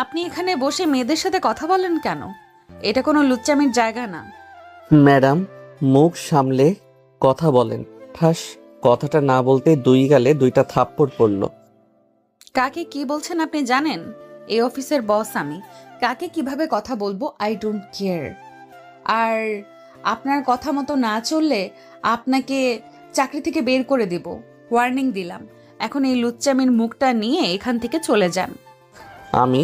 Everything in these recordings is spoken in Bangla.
আপনি এখানে বসে মেয়েদের সাথে কথা বলেন কেন? এটা কোনো লুচ্চামির জায়গা না। ম্যাডাম, মুখ সামলে কথা বলেন। ঠাস, কথাটা না বলতে দুই গালে দুইটা থাপ্পড় পড়ল। কাকে কি বলছেন আপনি জানেন? এই অফিসের বস আমি। কাকে কিভাবে কথা বলবো আই ডোন্ট কেয়ার। আর আপনার কথা মতো না চললে আপনাকে চাকরি থেকে বের করে দেব। ওয়ার্নিং দিলাম। এখন এই লুচ্চামির মুখটা নিয়ে এখান থেকে চলে যান। আমি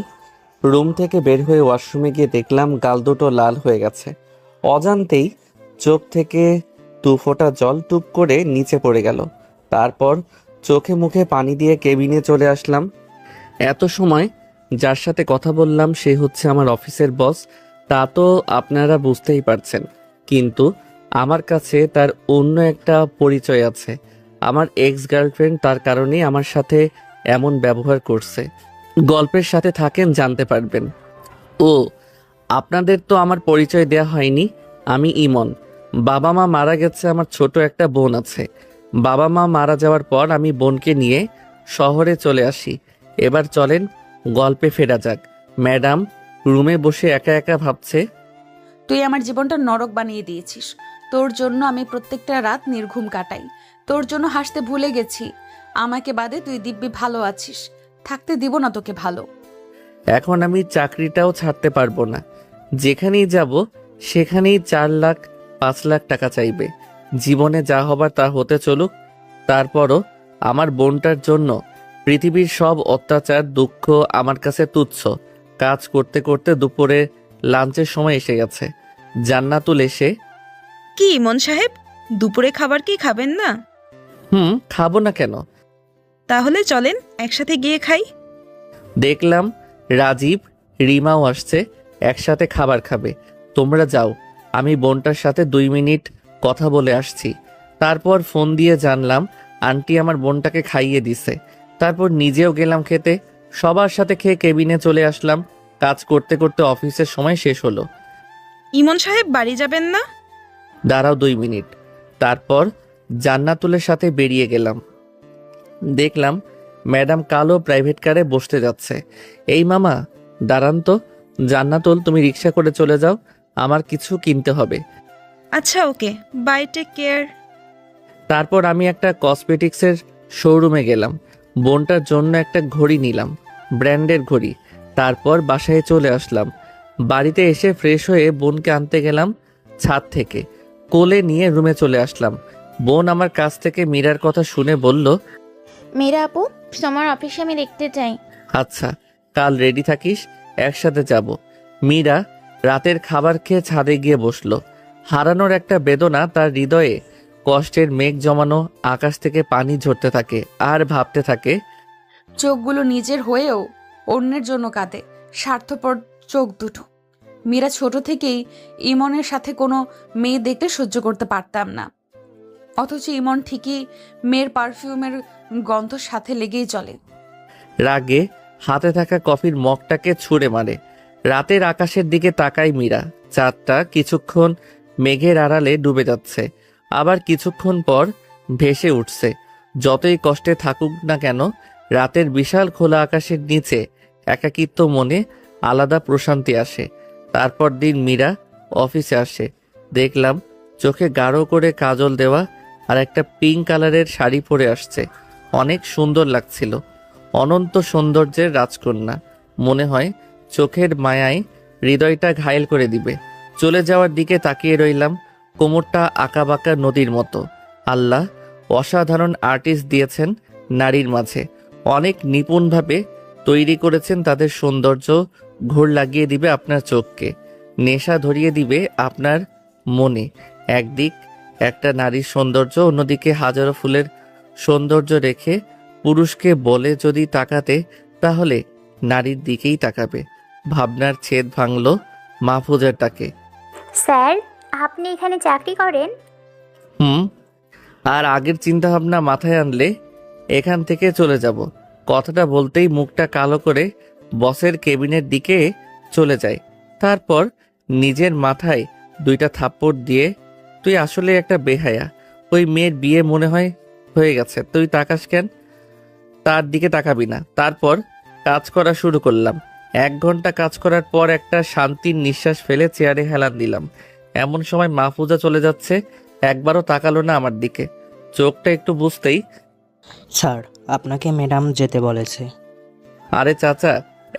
রুম থেকে বের হয়ে ওয়াশরুমে গিয়ে দেখলাম গাল দুটো লাল হয়ে গেছে। অজান্তেই চোখ থেকে দু ফোঁটা জল টুপ করে নিচে পড়ে গেল। তারপর চোখে মুখে পানি দিয়ে কেবিনে চলে আসলাম। এত সময় যার সাথে কথা বললাম সে হচ্ছে আমার অফিসের বস, তা তো আপনারা বুঝতেই পারছেন। কিন্তু আমার কাছে তার অন্য একটা পরিচয় আছে। আমার এক্স গার্লফ্রেন্ড, তার কারণেই আমার সাথে এমন ব্যবহার করছে। গল্পের সাথে থাকেন, জানতে পারবেন। ও, আপনাদের তো আমার পরিচয় দেয়া হয়নি। আমি ইমন। বাবা মা মারা গেছে, আমার ছোট একটা বোন আছে। বাবা মা মারা যাওয়ার পর আমি বোনকে নিয়ে শহরে চলে আসি। এবার চলেন গল্পে ফেরা যাক। ম্যাডাম রুমে বসে একা একা ভাবছে। তুই আমার জীবনটা নরক বানিয়ে দিয়েছিস। তোর জন্য আমি প্রত্যেকটা রাত নির্ঘুম কাটাই। তোর জন্য হাসতে ভুলে গেছি। আমাকে বাদে তুই দিব্যি ভালো আছিস। থাকতে দিব না তোকে ভালো। এখন আমি চাকরিটাও ছাড়তে পারবো না। যেখানেই যাব সেখানেই 4 লাখ 5 লাখ টাকা চাইবে। জীবনে যা হবার তা হতে চলুক। তারপরও আমার বোনটার জন্য পৃথিবীর সব অত্যাচার দুঃখ আমার কাছে তুচ্ছ। কাজ করতে করতে দুপুরে লাঞ্চের সময় এসে গেছে। জান্নাতুল এসে, কি ইমন সাহেব, দুপুরে খাবার কি খাবেন না? খাবো না কেন? তাহলে চলেন একসাথে গিয়ে খাই। দেখলাম রাজীব রিমাও আসছে, একসাথে খাবার খাবে। তোমরা যাও, আমি বোনটার সাথে 2 মিনিট কথা বলে আসছি। তারপর ফোন দিয়ে জানলাম আন্টি আমার বোনটাকে খাইয়ে দিছে। তারপর নিজেও গেলাম খেতে। সবার সাথে খেয়ে কেবিনে চলে আসলাম। কাজ করতে করতে অফিসের সময় শেষ হলো। ইমন সাহেব বাড়ি যাবেন না? দাঁড়াও 2 মিনিট। তারপর জান্নাতুলের সাথে বেরিয়ে গেলাম। দেখলাম ম্যাডাম কালো প্রাইভেট কারে বসতে যাচ্ছে। এই মামা দাঁড়ান তো। জান্নাতুল, তুমি রিক্সা করে চলে যাও, আমার কিছু কিনতে হবে। আচ্ছা ওকে, বাই, টেক কেয়ার। তারপর আমি একটা কসমেটিক্সের শোরুমে গেলাম। বোনটার জন্য একটা ঘড়ি নিলাম, ব্র্যান্ডের ঘড়ি। তারপর বাসায় চলে আসলাম। বাড়িতে এসে ফ্রেশ হয়ে বোনকে আনতে গেলাম ছাদ থেকে। কোলে নিয়ে রুমে চলে আসলাম। বোন আমার কাছ থেকে মীরার কথা শুনে বলল, মেয়েরা আপু, তোমার অফিসে আমি দেখতে চাই। আচ্ছা, কাল রেডি থাকিস, একসাথে যাব। মীরা রাতের খাবার খেয়ে ছাদে গিয়ে বসলো। হারানোর একটা বেদনা তার হৃদয়ে কষ্টের মেঘ জমানো। আকাশ থেকে পানি ঝরতে থাকে আর ভাবতে থাকে, চোখগুলো নিজের হয়েও অন্যের জন্য কাঁদে। স্বার্থপর চোখ দুটো। মীরা ছোট থেকেই ইমনের সাথে কোনো মেয়ে দেখতে সহ্য করতে পারতাম না। অথচ ইমন ঠিকই মেয়ের পারফিউমের গন্ধ সাথে লেগেই চলে। রাগে হাতে থাকা কফির মগটাকে ছুঁড়ে মারে। রাতের আকাশের দিকে তাকায় মীরা। চাঁদটা কিছুক্ষণ মেঘের আড়ালে ডুবে যাচ্ছে, আবার কিছুক্ষণ পর ভেসে উঠছে। যতই কষ্টে থাকুক না কেন, রাতের বিশাল খোলা আকাশের নিচে একাকিত্ব মনে আলাদা প্রশান্তি আসে। তারপর দিন মীরা অফিসে আসে। দেখলাম চোখে গাঢ় করে কাজল দেওয়া আর একটা পিঙ্ক কালারের শাড়ি পরে আসছে। অনেক সুন্দর লাগছিল। অনন্ত সৌন্দর্যের রাজকন্যা। মনে হয় চোখের মায়ায় হৃদয়টা ঘায়েল করে দিবে। চলে যাওয়ার দিকে তাকিয়ে রইলাম। কোমরটা আঁকাবাঁকা নদীর মতো। আল্লাহ অসাধারণ আর্টিস্ট দিয়েছেন নারীর মাঝে। অনেক নিপুণভাবে তৈরি করেছেন তাদের সৌন্দর্য। ঘোর লাগিয়ে দিবে আপনার চোখকে, নেশা ধরিয়ে দিবে আপনার মনে। একদিক একটা নারীর সৌন্দর্য, অন্যদিকে হাজারো ফুলের সৌন্দর্য রেখে পুরুষকে বলে যদি তাকাতে, তাহলে নারীর দিকেই তাকাবে। ভাবনার ছেদ ভাঙল মাহফুজের তাকে। স্যার, আপনি এখানে চাকরি করেন? হুম, আর আগের চিন্তা ভাবনা মাথায় আনলে এখান থেকে চলে যাব। কথাটা বলতেই মুখটা কালো করে বসের কেবিনের দিকে চলে যায়। তারপর নিজের মাথায় দুইটা থাপ্পড় দিয়ে, তুই আসলে একটা বেহায়া। ওই মেয়ের বিয়ে মনে হয় হয়ে গেছে, তুই তাকাস কেন? তার দিকে তাকাবি না। তারপর কাজ করা শুরু করলাম। 1 ঘন্টা কাজ করার পর একটা শান্তির নিঃশ্বাস ফেলে চেয়ারে হেলান দিলাম। এমন সময় মাহফুজা চলে যাচ্ছে, একবারও তাকালো না আমার দিকে। চোখটা একটু বুঝতেই, স্যার, আপনাকে ম্যাডাম যেতে বলেছে। আরে চাচা,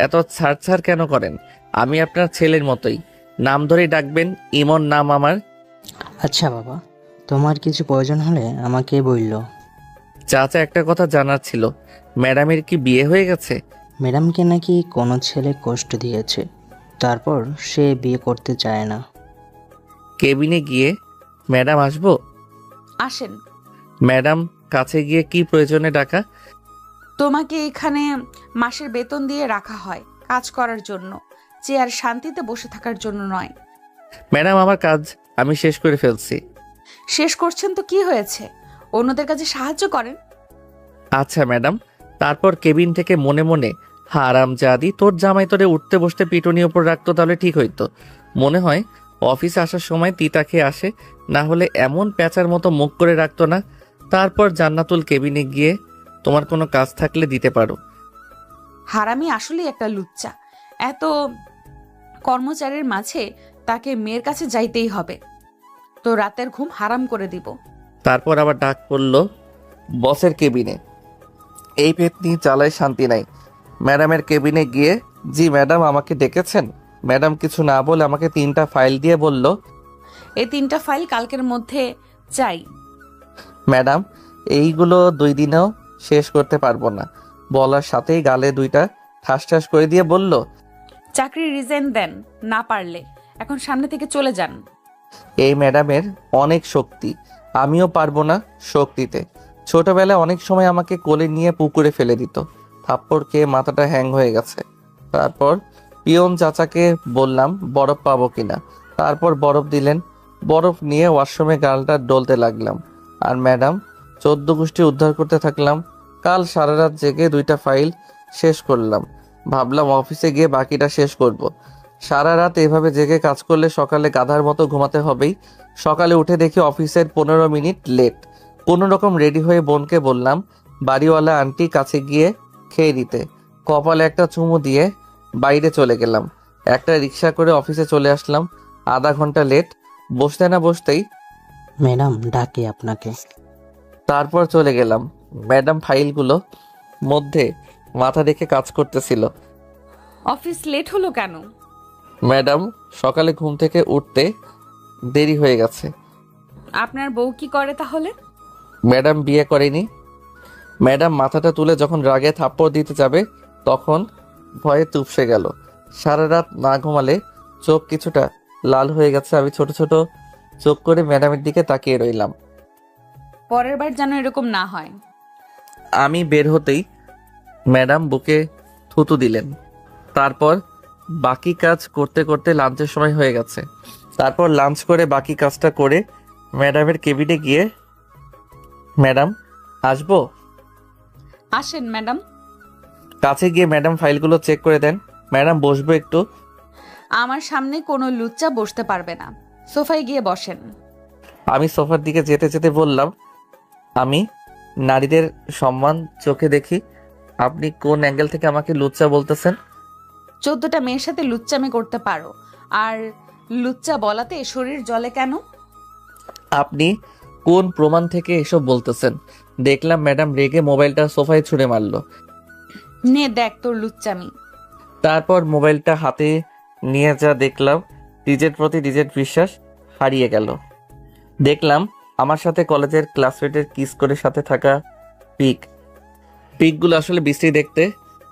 এত ছাড় ছাড় কেন করেন? আমি আপনার ছেলের মতোই, নাম ধরেই ডাকবেন। ইমন নাম আমার। আচ্ছা বাবা, তোমার কিছু প্রয়োজন হলে আমাকে বলল। চাচা, একটা কথা জানার ছিল, ম্যাডামের কি বিয়ে হয়ে গেছে? ম্যাডামকে নাকি কোনো ছেলে কষ্ট দিয়েছে, তারপর সে বিয়ে করতে চায় না। কেবিনে গিয়ে, ম্যাডাম আসবো? আসেন। ম্যাডাম কাছে গিয়ে, কি প্রয়োজনে ডাকা? তোমাকে এখানে মাসের বেতন দিয়ে রাখা হয় কাজ করার জন্য, চেয়ার শান্তিতে বসে থাকার জন্য নয়। ম্যাডাম, আমার কাজ আমি শেষ করে ফেলছি। শেষ করছেন তো কি হয়েছে, অন্যদের কাছে সাহায্য করেন। আচ্ছা ম্যাডাম। তারপর কেবিন থেকে মনে মনে, হারামজাদি, তোর জামাই তোরে উঠতে বসতে পিটুনি ওপর রাখতো তাহলে ঠিক হইতো। মনে হয় অফিসে আসার সময় তিতা খেয়ে আসে, না হলে এমন প্যাঁচার মতো মুখ করে রাখতো না। তারপর জান্নাতুল, কেবিনে গিয়ে তোমার কোনো কাজ থাকলে দিতে পারো। হারামি আসলেই একটা লুচ্চা। এত কর্মচারীর মাঝে তাকে মেয়ের কাছে যাইতেই হবে। তো রাতের ঘুম হারাম করে দিব। তারপর আবার ডাক পড়লো বসের কেবিনে। এই পেতনি চালায় শান্তি নাই। ম্যাডামের কেবিনে গিয়ে, জি ম্যাডাম, আমাকে ডেকেছেন? ম্যাডাম কিছু না বলে আমাকে 3টা ফাইল দিয়ে বলল, এই 3টা ফাইল কালকের মধ্যে চাই। ম্যাডাম এইগুলো 2 দিনেও শেষ করতে পারবো না। বলার সাথেই গালে 2টা ঠাস ঠাস করে দিয়ে বলল, চাকরি রিজাইন দেন না পারলে, এখন সামনে থেকে চলে যান। এই ম্যাডামের অনেক শক্তি, আমিও পারবো না শক্তিতে। ছোটবেলায় অনেক সময় আমাকে কোলে নিয়ে পুকুরে ফেলে দিত, থাপ্পড় খেয়ে মাথাটা হ্যাং হয়ে গেছে। তারপর পিয়ন চাচাকে বললাম বরফ পাবো কিনা, তারপর বরফ দিলেন। বরফ নিয়ে ওয়াশরুমে গালটা ডলতে লাগলাম, আর ম্যাডাম 14 গোষ্ঠী উদ্ধার করতে থাকলাম। কাল সারা রাত জেগে 2টা ফাইল শেষ করলাম। ভাবলাম অফিসে গিয়ে বাকিটা শেষ করব। সারা রাত এভাবে জেগে কাজ করলে সকালে গাধার মতো ঘুমাতে হবেই। সকালে উঠে দেখি অফিসের 15 মিনিট লেট। কোনো রকম রেডি হয়ে বোনকে বললাম বাড়িওয়ালা আন্টি কাছে গিয়ে খেয়ে দিতে। কপালে একটা চুমু দিয়ে বাইরে চলে গেলাম। একটা রিক্সা করে অফিসে চলে আসলাম। আধা ঘন্টা লেট। বসতে না বসতেই ম্যাডাম ডাকে আপনাকে। তারপর চলে গেলাম। ম্যাডাম ফাইলগুলো মধ্যে মাথা রেখে কাজ করতেছিল। অফিস লেট হলো কেন? ম্যাডাম সকালে ঘুম থেকে উঠতে দেরি হয়ে গেছে। আপনার বউ কি করে তাহলে? ম্যাডাম বিয়ে করেনি। ম্যাডাম মাথাটা তুলে যখন রাগে থাপ্পড় দিতে যাবে, তখন ভয়ে চুপসে গেল। সারা রাত না ঘুমালে চোখ কিছুটা লাল হয়ে গেছে। আমি ছোট ছোট চোখ করে ম্যাডামের দিকে তাকিয়ে রইলাম। পরের বার যেন এরকম না হয়। আমি বের হতেই ম্যাডাম বুকে থুতু দিলেন। তারপর বাকি কাজ করতে করতে লাঞ্চের সময় হয়ে গেছে। তারপর লাঞ্চ করে বাকি কাজটা করে ম্যাডামের কেবিনে গিয়ে, ম্যাডাম আসবো? আসেন ম্যাডাম। কাছে গিয়ে ম্যাডাম ফাইলগুলো চেক করে দেন। ম্যাডাম বসবো একটু? আমার সামনে কোনো লুচ্চা বসতে পারবে না, সোফায় গিয়ে বসেন। আমি সোফার দিকে যেতে যেতে বললাম, আমি নারীদের সম্মান চোখে দেখি। আপনি কোন অ্যাঙ্গেল থেকে আমাকে লুচ্চা বলতেছেন? 14টা মেয়ের সাথে লুচ্চামি করতে পারো, আর লুচ্চা বলাতে শরীর জ্বলে কেন? আপনি কোন প্রমাণ থেকে এসব বলতেছেন? দেখলাম ম্যাডাম রেগে মোবাইলটা সোফায় ছুঁড়ে মারলো। নে দেখ তোর লুচ্চামি। তারপর মোবাইলটা হাতে নিয়ে যা দেখলাম, নিজের প্রতি নিজের বিশ্বাস হারিয়ে গেল। দেখলাম আমার সাথে কলেজের ক্লাসমেটের কিস করে সাথে থাকা পিকগুলো আসলে বিশ্রী দেখতে,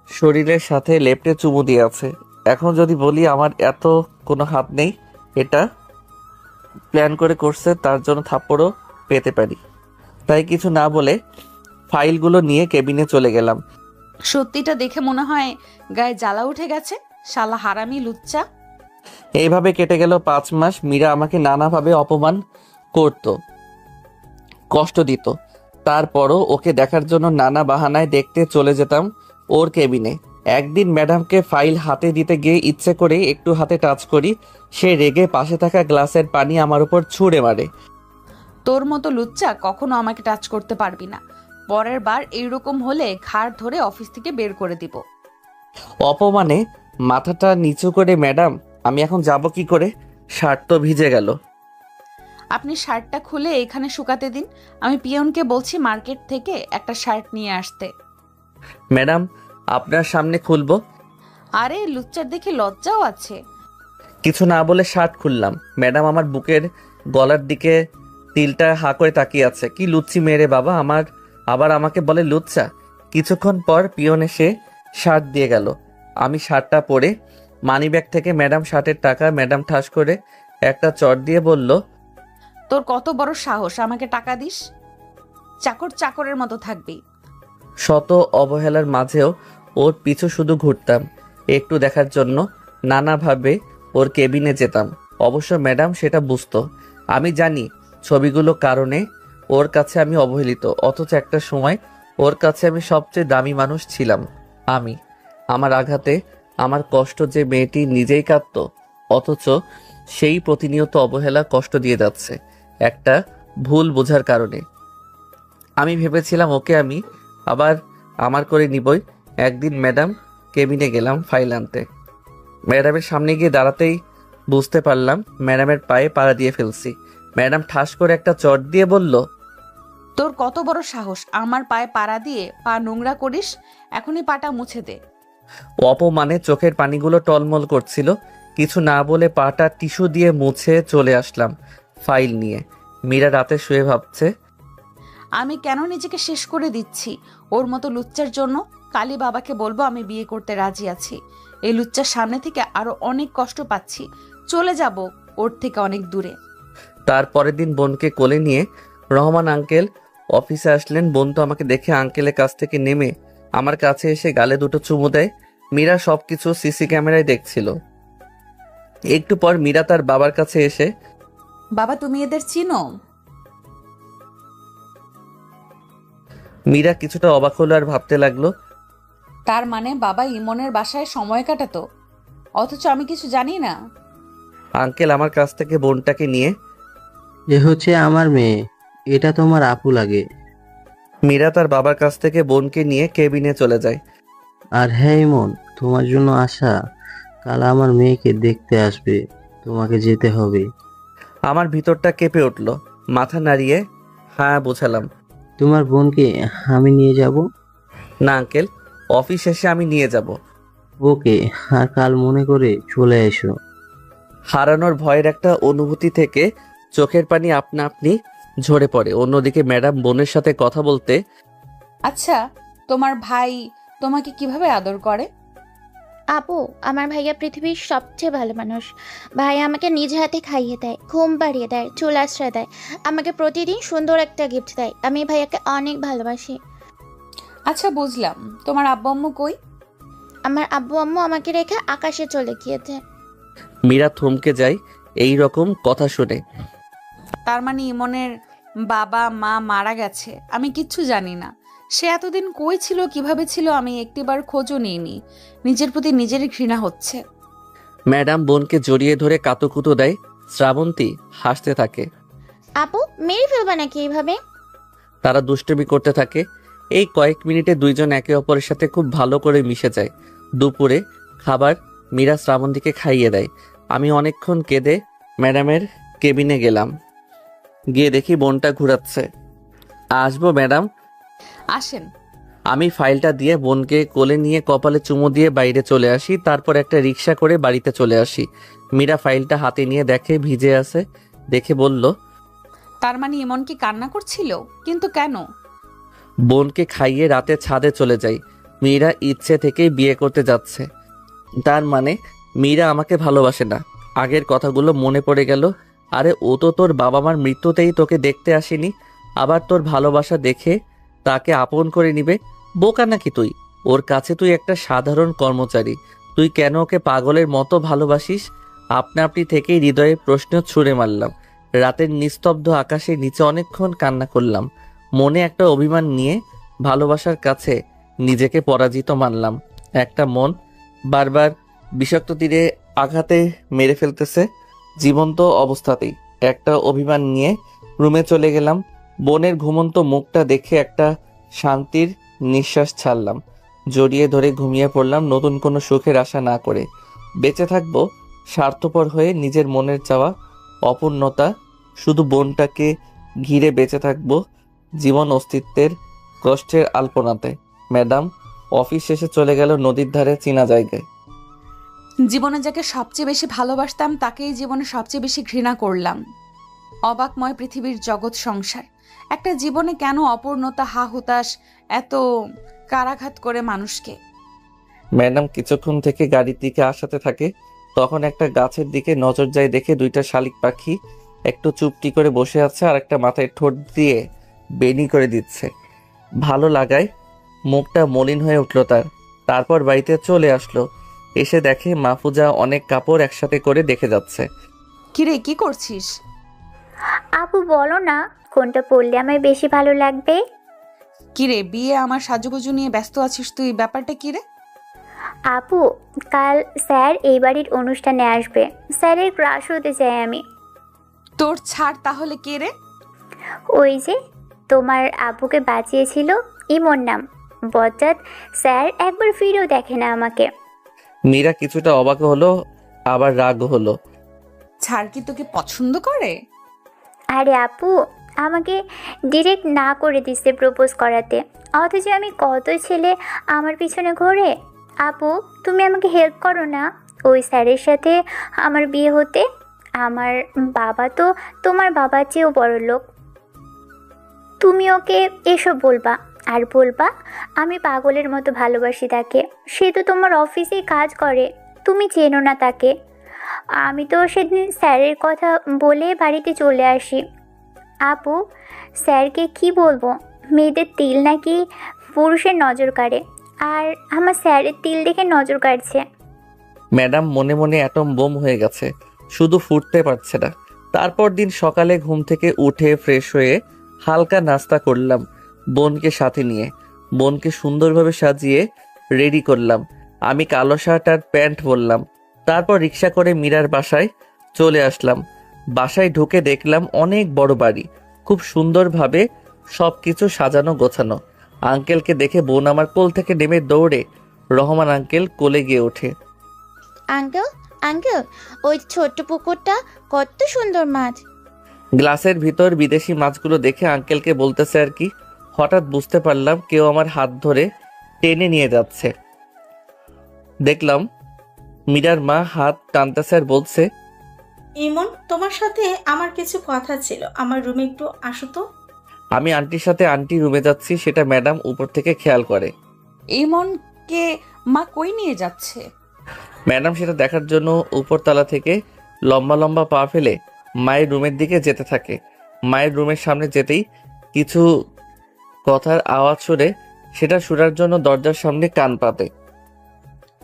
শরীরের সাথে লেপ্টে চুমু দিয়ে আছে। এখন যদি বলি আমার এত কোনো হাত নেই, এটা প্ল্যান করে করছে, তার জন্য থাপ্পড়ও পেতে পারি। তাই কিছু না বলে ফাইলগুলো নিয়ে কেবিনে চলে গেলাম। সত্যিটা দেখে মনে হয় গায়ে জ্বালা উঠে গেছে। শালা হারামি লুচ্চা। এইভাবে কেটে গেল 5 মাস। মীরা আমাকে নানাভাবে অপমান করত, কষ্ট দিত। তারপরও ওকে দেখার জন্য নানা বাহানায় দেখতে চলে যেতাম ওর কেবিনে। একদিন ম্যাডামকে ফাইল হাতে দিতে গিয়ে ইচ্ছে করে একটু হাতে টাচ করি, সে রেগে পাশে থাকা গ্লাসের পানি আমার উপর ছুঁড়ে মারে। তোর মতো লুচ্চা কখনো আমাকে টাচ করতে পারবি না। পরের বার এইরকম হলে ঘাড় ধরে অফিস থেকে বের করে দিব। অপমানে মাথাটা নিচু করে, ম্যাডাম আমি এখন যাব কি করে? শার্ট তো ভিজে গেল। আপনি শার্টটা খুলে এখানে শুকাতে দিন। আমি পিয়নকে বলছি মার্কেট থেকে একটা শার্ট নিয়ে আসতে। ম্যাডাম আপনার সামনে খুলবো? আরে লুচ্চার দেখে লজ্জাও আছে। কিছু না বলে শার্ট খুললাম। ম্যাডাম আমার বুকের গলার দিকে তিলটা হা করে তাকিয়ে আছে। কি লুচ্ছি মেরে বাবা, আবার আমাকে বলে লুচ্চা। কিছুক্ষণ পর পিয়ন এসে শার্ট দিয়ে গেল। আমি শার্টটা পরে মানিব্যাগ থেকে ম্যাডাম শার্টের টাকা ম্যাডাম ঠাস করে একটা চট দিয়ে বলল, তোর কত বড় সাহস আমাকে টাকা দিস? চাকর চাকরের মতো থাকবি। শত অবহেলার মাঝেও ওর পিছু শুধু ঘুরতাম একটু দেখার জন্য। নানাভাবে ওর কেবিনে যেতাম। অবশ্য ম্যাডাম সেটা বুঝতো। আমি জানি ছবিগুলো কারণে ওর কাছে আমি অবহেলিত, অথচ একটা সময় ওর কাছে আমি সবচেয়ে দামি মানুষ ছিলাম। আমার আঘাতে, আমার কষ্ট যে মেয়েটি নিজেই কাঁদতো, অথচ সেই প্রতিনিয়ত অবহেলা কষ্ট দিয়ে যাচ্ছে একটা ভুল বোঝার কারণে। আমি ভেবেছিলাম ওকে আমি আবার আমার করে নিবই। একদিন ম্যাডাম কেবিনে গেলাম ফাইল আনতে। ম্যাডামের সামনে গিয়ে দাঁড়াতেই বুঝতে পারলাম ম্যাডামের পায়ে পাড়া দিয়ে ফেলছি। ম্যাডাম ঠাস করে একটা চট দিয়ে বলল, তোর কত বড় সাহস আমার পায়ে পাড়া দিয়ে পা নোংরা করিস? এখনই পাটা মুছে দে। অপমানে চোখের পানিগুলো টলমল করছিল। কিছু না বলে পাটা টিস্যু দিয়ে মুছে চলে আসলাম ফাইল নিয়ে। মীরা রাতে শুয়ে ভাবছে, আমি কেন নিজেকে শেষ করে দিচ্ছি ওর মতো লুচ্চার জন্য? কালী বাবাকে বলবো আমি বিয়ে করতে রাজি আছি। এই লুচ্চার সামনে থেকে আরো অনেক কষ্ট পাচ্ছি। চলে যাব ওর থেকে অনেক দূরে। তার পরের দিন বোনকে কোলে নিয়ে রহমান আঙ্কেল অফিসে আসলেন। বোন তো আমাকে দেখে আঙ্কেলের কাছ থেকে নেমে আমার কাছে এসে গালে দুটো চুমু দেয়। মীরা সবকিছু সিসি ক্যামেরায় দেখছিল। একটু পর মীরা তার বাবার কাছে এসে, বাবা তুমি এদের চিনো? মীরা কিছুটা অবাক হলো আর ভাবতে লাগলো, তার মানে বাবা ইমনের বাসায় সময় কাটাতো, অথচ আমি কিছু জানি না। আঙ্কেল আমার কাছ থেকে বোনটাকে নিয়ে, এ হচ্ছে আমার মেয়ে, এটা তোমার আপু লাগে। মীরা তার বাবার কাছ থেকে বোনকে নিয়ে কেবিনে চলে যায়। আর হ্যাঁ ইমন, তোমার জন্য আশা কাল আমার মেয়েকে দেখতে আসবে, তোমাকে যেতে হবে। আমার ভিতরটা কেঁপে উঠল। মাথা নাড়িয়ে হ্যাঁ বোঝালাম। তোমার বোনকে আমি নিয়ে যাব। না আঙ্কেল, অফিস শেষে আমি নিয়ে যাব। ওকে, আর কাল মনে করে চলে এসো। হারানোর ভয়ের একটা অনুভূতি থেকে চোখের পানি আপনা আপনি ঝরে পড়ে। অন্যদিকে ম্যাডাম বোনের সাথে কথা বলতে, আচ্ছা তোমার ভাই তোমাকে কিভাবে আদর করে? আপু, আমার ভাইয়া পৃথিবীর সবচেয়ে ভালো মানুষ। ভাইয়া আমাকে নিজ হাতে খাইয়ে দেয়, ঘুম পাড়িয়ে দেয়, চুল আশ্রয় দেয়, আমাকে প্রতিদিন সুন্দর একটা গিফট দেয়। আমি ভাইয়াকে অনেক ভালোবাসি। আচ্ছা বুঝলাম। তোমার আব্বু আম্মু কই? আমার আব্বু আম্মু আমাকে রেখে আকাশে চলে গিয়েছে। মীরা থমকে যায় এই রকম কথা শুনে। তার মানে ইমনের বাবা মা মারা গেছে, আমি কিচ্ছু জানি না। সে এতদিন কই ছিল, কিভাবে ছিল, আমি একটিবার খোঁজও নিইনি। নিজের প্রতি নিজেরই ঘৃণা হচ্ছে। ম্যাডাম বোনকে জড়িয়ে ধরে কাতুকুতু দেয়। শ্রাবন্তী হাসতে থাকে। আপু, মেরে ফেলবা নাকি এইভাবে? তারা দুষ্টুমি করতে থাকে। এই কয়েক মিনিটে দুইজন একে অপরের সাথে খুব ভালো করে মিশে যায়। দুপুরে খাবার মীরা শ্রাবন্তীকে খাইয়ে দেয়। আমি অনেকক্ষণ কেঁদে ম্যাডামের কেবিনে গেলাম। গিয়ে দেখি বোনটা ঘুরাচ্ছে। আসবো ম্যাডাম? আসেন। আমি ফাইলটা দিয়ে বোনকে কোলে নিয়ে কপালে চুমু দিয়ে বাইরে চলে আসি। তারপর একটা রিক্সা করে বাড়িতে চলে আসি। মীরা ফাইলটা হাতে নিয়ে দেখে ভিজে আছে। দেখে বলল, তার মানে ইমন কি কান্না করছিল? কিন্তু কেন? বোনকে খাইয়ে রাতে ছাদে চলে যাই। মীরা ইচ্ছে থেকেই বিয়ে করতে যাচ্ছে। তার মানে মীরা আমাকে ভালোবাসে না। আগের কথাগুলো মনে পড়ে গেল। আরে ও তো তোর বাবা মার মৃত্যুতেই তোকে দেখতে আসেনি, আবার তোর ভালোবাসা দেখে তাকে আপন করে নিবে। বোকা নাকি তুই? ওর কাছে তুই একটা সাধারণ কর্মচারী। তুই কেন ওকে পাগলের মতো ভালোবাসিস? আপনা আপনি থেকেই হৃদয়ে প্রশ্ন ছুঁড়ে মারলাম। রাতের নিস্তব্ধ আকাশে নিচে অনেকক্ষণ কান্না করলাম। মনে একটা অভিমান নিয়ে ভালোবাসার কাছে নিজেকে পরাজিত মানলাম। একটা মন বারবার বিষাক্ত তীরে আঘাতে মেরে ফেলতেছে জীবন্ত অবস্থাতেই। একটা অভিমান নিয়ে রুমে চলে গেলাম। বোনের ঘুমন্ত মুখটা দেখে একটা শান্তির নিঃশ্বাস ছাড়লাম। জড়িয়ে ধরে ঘুমিয়ে পড়লাম নতুন কোনো সুখের আশা না করে। বেঁচে থাকবো স্বার্থপর হয়ে, নিজের মনের চাওয়া অপূর্ণতা, শুধু বোনটাকে ঘিরে বেঁচে থাকবো জীবন অস্তিত্বের কষ্টের আলপনাতে। ম্যাডাম অফিস শেষে চলে গেল নদীর ধারে চেনা জায়গায়। জীবনে যাকে সবচেয়ে বেশি ভালোবাসতাম তাকেই জীবনে সবচেয়ে বেশি ঘৃণা করলাম। অবাকময় পৃথিবীর জগৎ সংসার। একটা জীবনে কেন অপূর্ণতা, হা হুতাশ এত কারাঘাত করে মানুষকে? ম্যাডাম কিছুক্ষণ থেকে গাড়ির দিকে আসাতে থাকে। তখন একটা গাছের দিকে নজর যায়, দেখে দুইটা শালিক পাখি একটু চুপটি করে বসে আছে আর একটা মাথায় ঠোঁট দিয়ে বেনি করে দিচ্ছে। ভালো লাগায় মুখটা মলিন হয়ে উঠল তার। তারপর বাড়িতে চলে আসলো। এসে দেখে মাহফুজা অনেক কাপড় একসাথে করে দেখে যাচ্ছে। কিরে, কি করছিস? আপু বলো না কোনটা পরলে আমায় বেশি ভালো লাগবে। কিরে, বিয়ে আমার সাজুগুজু নিয়ে ব্যস্ত আছিস তুই, ব্যাপারটা কিরে? আপু কাল স্যার এই বাড়ির অনুষ্ঠানে আসবে, স্যারের ক্রাশ হতে চাই আমি। তোর ছাড়, তাহলে কে রে? ওই যে তোমার আপুকে বাঁচিয়েছিল, ইমন নাম, বজ্জাত স্যার একবার ফিরেও দেখে না আমাকে। মীরা কিছুটা অবাক হলো, আবার রাগ হলো। ছাড় কি তোকে পছন্দ করে? আরে আপু আমাকে ডিরেক্ট না করে দিচ্ছে প্রপোজ করাতে, অথচ আমি কত ছেলে আমার পিছনে ঘোরে। আপু তুমি আমাকে হেল্প করো না ওই স্যারের সাথে আমার বিয়ে হতে। আমার বাবা তো তোমার বাবার চেয়েও বড় লোক। তুমি ওকে এসব বলবা আর বলবা আমি পাগলের মতো ভালোবাসি তাকে। সে তো তোমার অফিসেই কাজ করে, তুমি চেনো না তাকে। আমি তো সেদিন স্যারের কথা বলে বাড়িতে চলে আসি। আপু স্যারকে কি বলবো, মেয়েদের তিল নাকি পুরুষের নজর কাড়ে, আর আমার স্যারের তিল দেখে নজর কাটছে। ম্যাডাম মনে মনে অ্যাটম বোম হয়ে গেছে, শুধু ফুটতে পারছে না। তারপর দিন সকালে ঘুম থেকে উঠে ফ্রেশ হয়ে হালকা নাস্তা করলাম বোনকে সাথে নিয়ে। বোনকে সুন্দরভাবে সাজিয়ে রেডি করলাম। আমি কালো শার্ট আর প্যান্ট পরলাম। তারপর রিক্সা করে মীরার বাসায় চলে আসলাম। বাসায় ঢুকে দেখলাম অনেক বড় বাড়ি, খুব সুন্দরভাবে সব কিছু সাজানো গোছানো। আঙ্কেলকে দেখে বোন আমার কোল থেকে নেমে দৌড়ে রহমান আঙ্কেল কোলে গিয়ে ওঠে। আঙ্কেল, আঙ্কেল, ওই ছোট্ট পুকুরটা কত সুন্দর মাছ। গ্লাসের ভিতর বিদেশি মাছগুলো দেখে আঙ্কেলকে বলতেছে আর কি। হঠাৎ বুঝতে পারলাম কেউ আমার হাত ধরে টেনে নিয়ে যাচ্ছে। দেখলাম মীরার মা হাত টানতেছে আর বলছে, ইমন, তোমার সাথে আমার কিছু কথা ছিল, আমার রুমে একটু আসো তো। আমি আন্টির সাথে আন্টি রুমে যাচ্ছি, সেটা ম্যাডাম উপর থেকে খেয়াল করে। ইমনকে মা কই নিয়ে যাচ্ছে? ম্যাডাম সেটা দেখার জন্য উপরতলা থেকে লম্বা লম্বা পা ফেলে মায়ের রুমের দিকে যেতে থাকে। মায়ের রুমের সামনে যেতেই কিছু কথার আওয়াজ শুনে সেটা শোনার জন্য দরজার সামনে কান পাতে।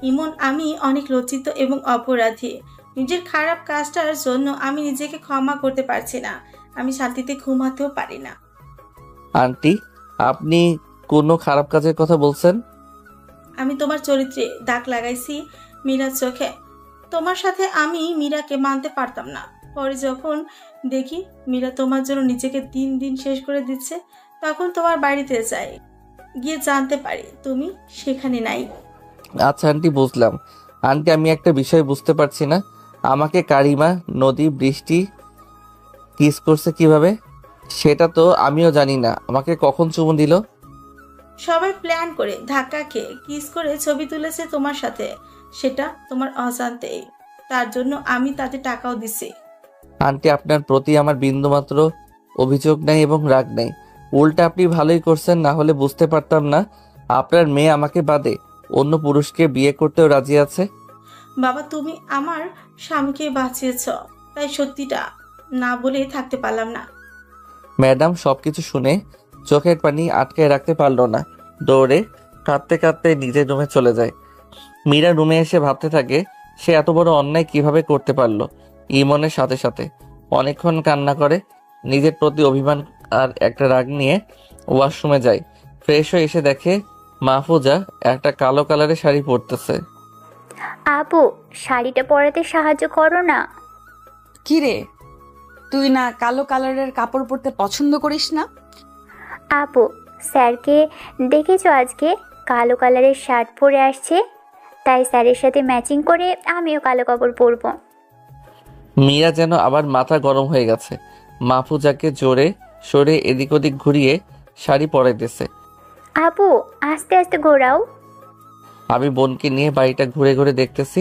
ইমন, আমি অনেক লজ্জিত এবং অপরাধী। নিজের খারাপ কাজটার জন্য আমি নিজেকে ক্ষমা করতে পারছি না। আমি শান্তিতে ঘুমাতেও পারি না। আন্টি, আপনি কোনো খারাপ কাজের কথা বলছেন? আমি তোমার চরিত্রে দাগ লাগাইছি মীরার চোখে। তোমার সাথে আমি মীরাকে মানতে পারতাম না। পরে যখন দেখি মীরা তোমার জন্য নিজেকে দিন দিন শেষ করে দিচ্ছে, তখন তোমার বাড়িতে যাই, গিয়ে জানতে পারি তুমি সেখানে নাই। আচ্ছা আন্টি, বুঝলাম। আন্টি, আমি একটা বিষয় বুঝতে পারছি না, আমাকে কারিমা, নদী, বৃষ্টি কিস করছে কিভাবে? সেটা তো আমিও জানি না। আমাকে কখন চুমু দিল? সবাই প্ল্যান করে ধাক্কা খেয়ে কিস করে ছবি তুলেছে তোমার সাথে, সেটা তোমার অজান্তেই। তার জন্য আমি তাদের টাকাও দিছি। আন্টি, আপনার প্রতি আমার বিন্দুমাত্র অভিযোগ নেই এবং রাগ নেই। উল্টা আপনি ভালোই করছেন, না হলে বুঝতে পারতাম না আপনার মেয়ে আমাকে বাদে অন্য পুরুষকে বিয়ে করতেও রাজি আছে। বাবা, তুমি আমার স্বামীকে বাঁচিয়েছ, তাই সত্যিটা না বলে থাকতে পারলাম না। ম্যাডাম সবকিছু শুনে চোখের পানি আটকায় রাখতে পারলো না, দৌড়ে কাঁদতে কাঁদতে নিজের রুমে চলে যায়। মীরা রুমে এসে ভাবতে থাকে সে এত বড় অন্যায় কিভাবে করতে পারলো। ইমনের সাথে সাথে অনেকক্ষণ কান্না করে, নিজের প্রতি অভিমান আর একটা রাগ নিয়ে ওয়াশরুমে যায়। ফ্রেশ হয়ে এসে দেখে মাহফুজা একটা কালো কালারের শাড়ি পরতেছে। আপু শাড়িটা পরাতে সাহায্য করো না। কিরে, তুই না কালো কালারের কাপড় পরতে পছন্দ করিস না? আপু স্যারকে দেখেছো আজকে কালো কালারের শার্ট পরে আসছে, তাই স্যারের সাথে ম্যাচিং করে আমিও কালো কাপড় পরবো। মীরা যেন আবার মাথা গরম হয়ে গেছে। মাহফুজাকে জোরে সরে এদিক ওদিক ঘুরিয়ে শাড়ি পরাইতেছে। আপু আস্তে আস্তে ঘোরাও। আমি বোনকে নিয়ে বাড়িটা ঘুরে ঘুরে দেখতেছি।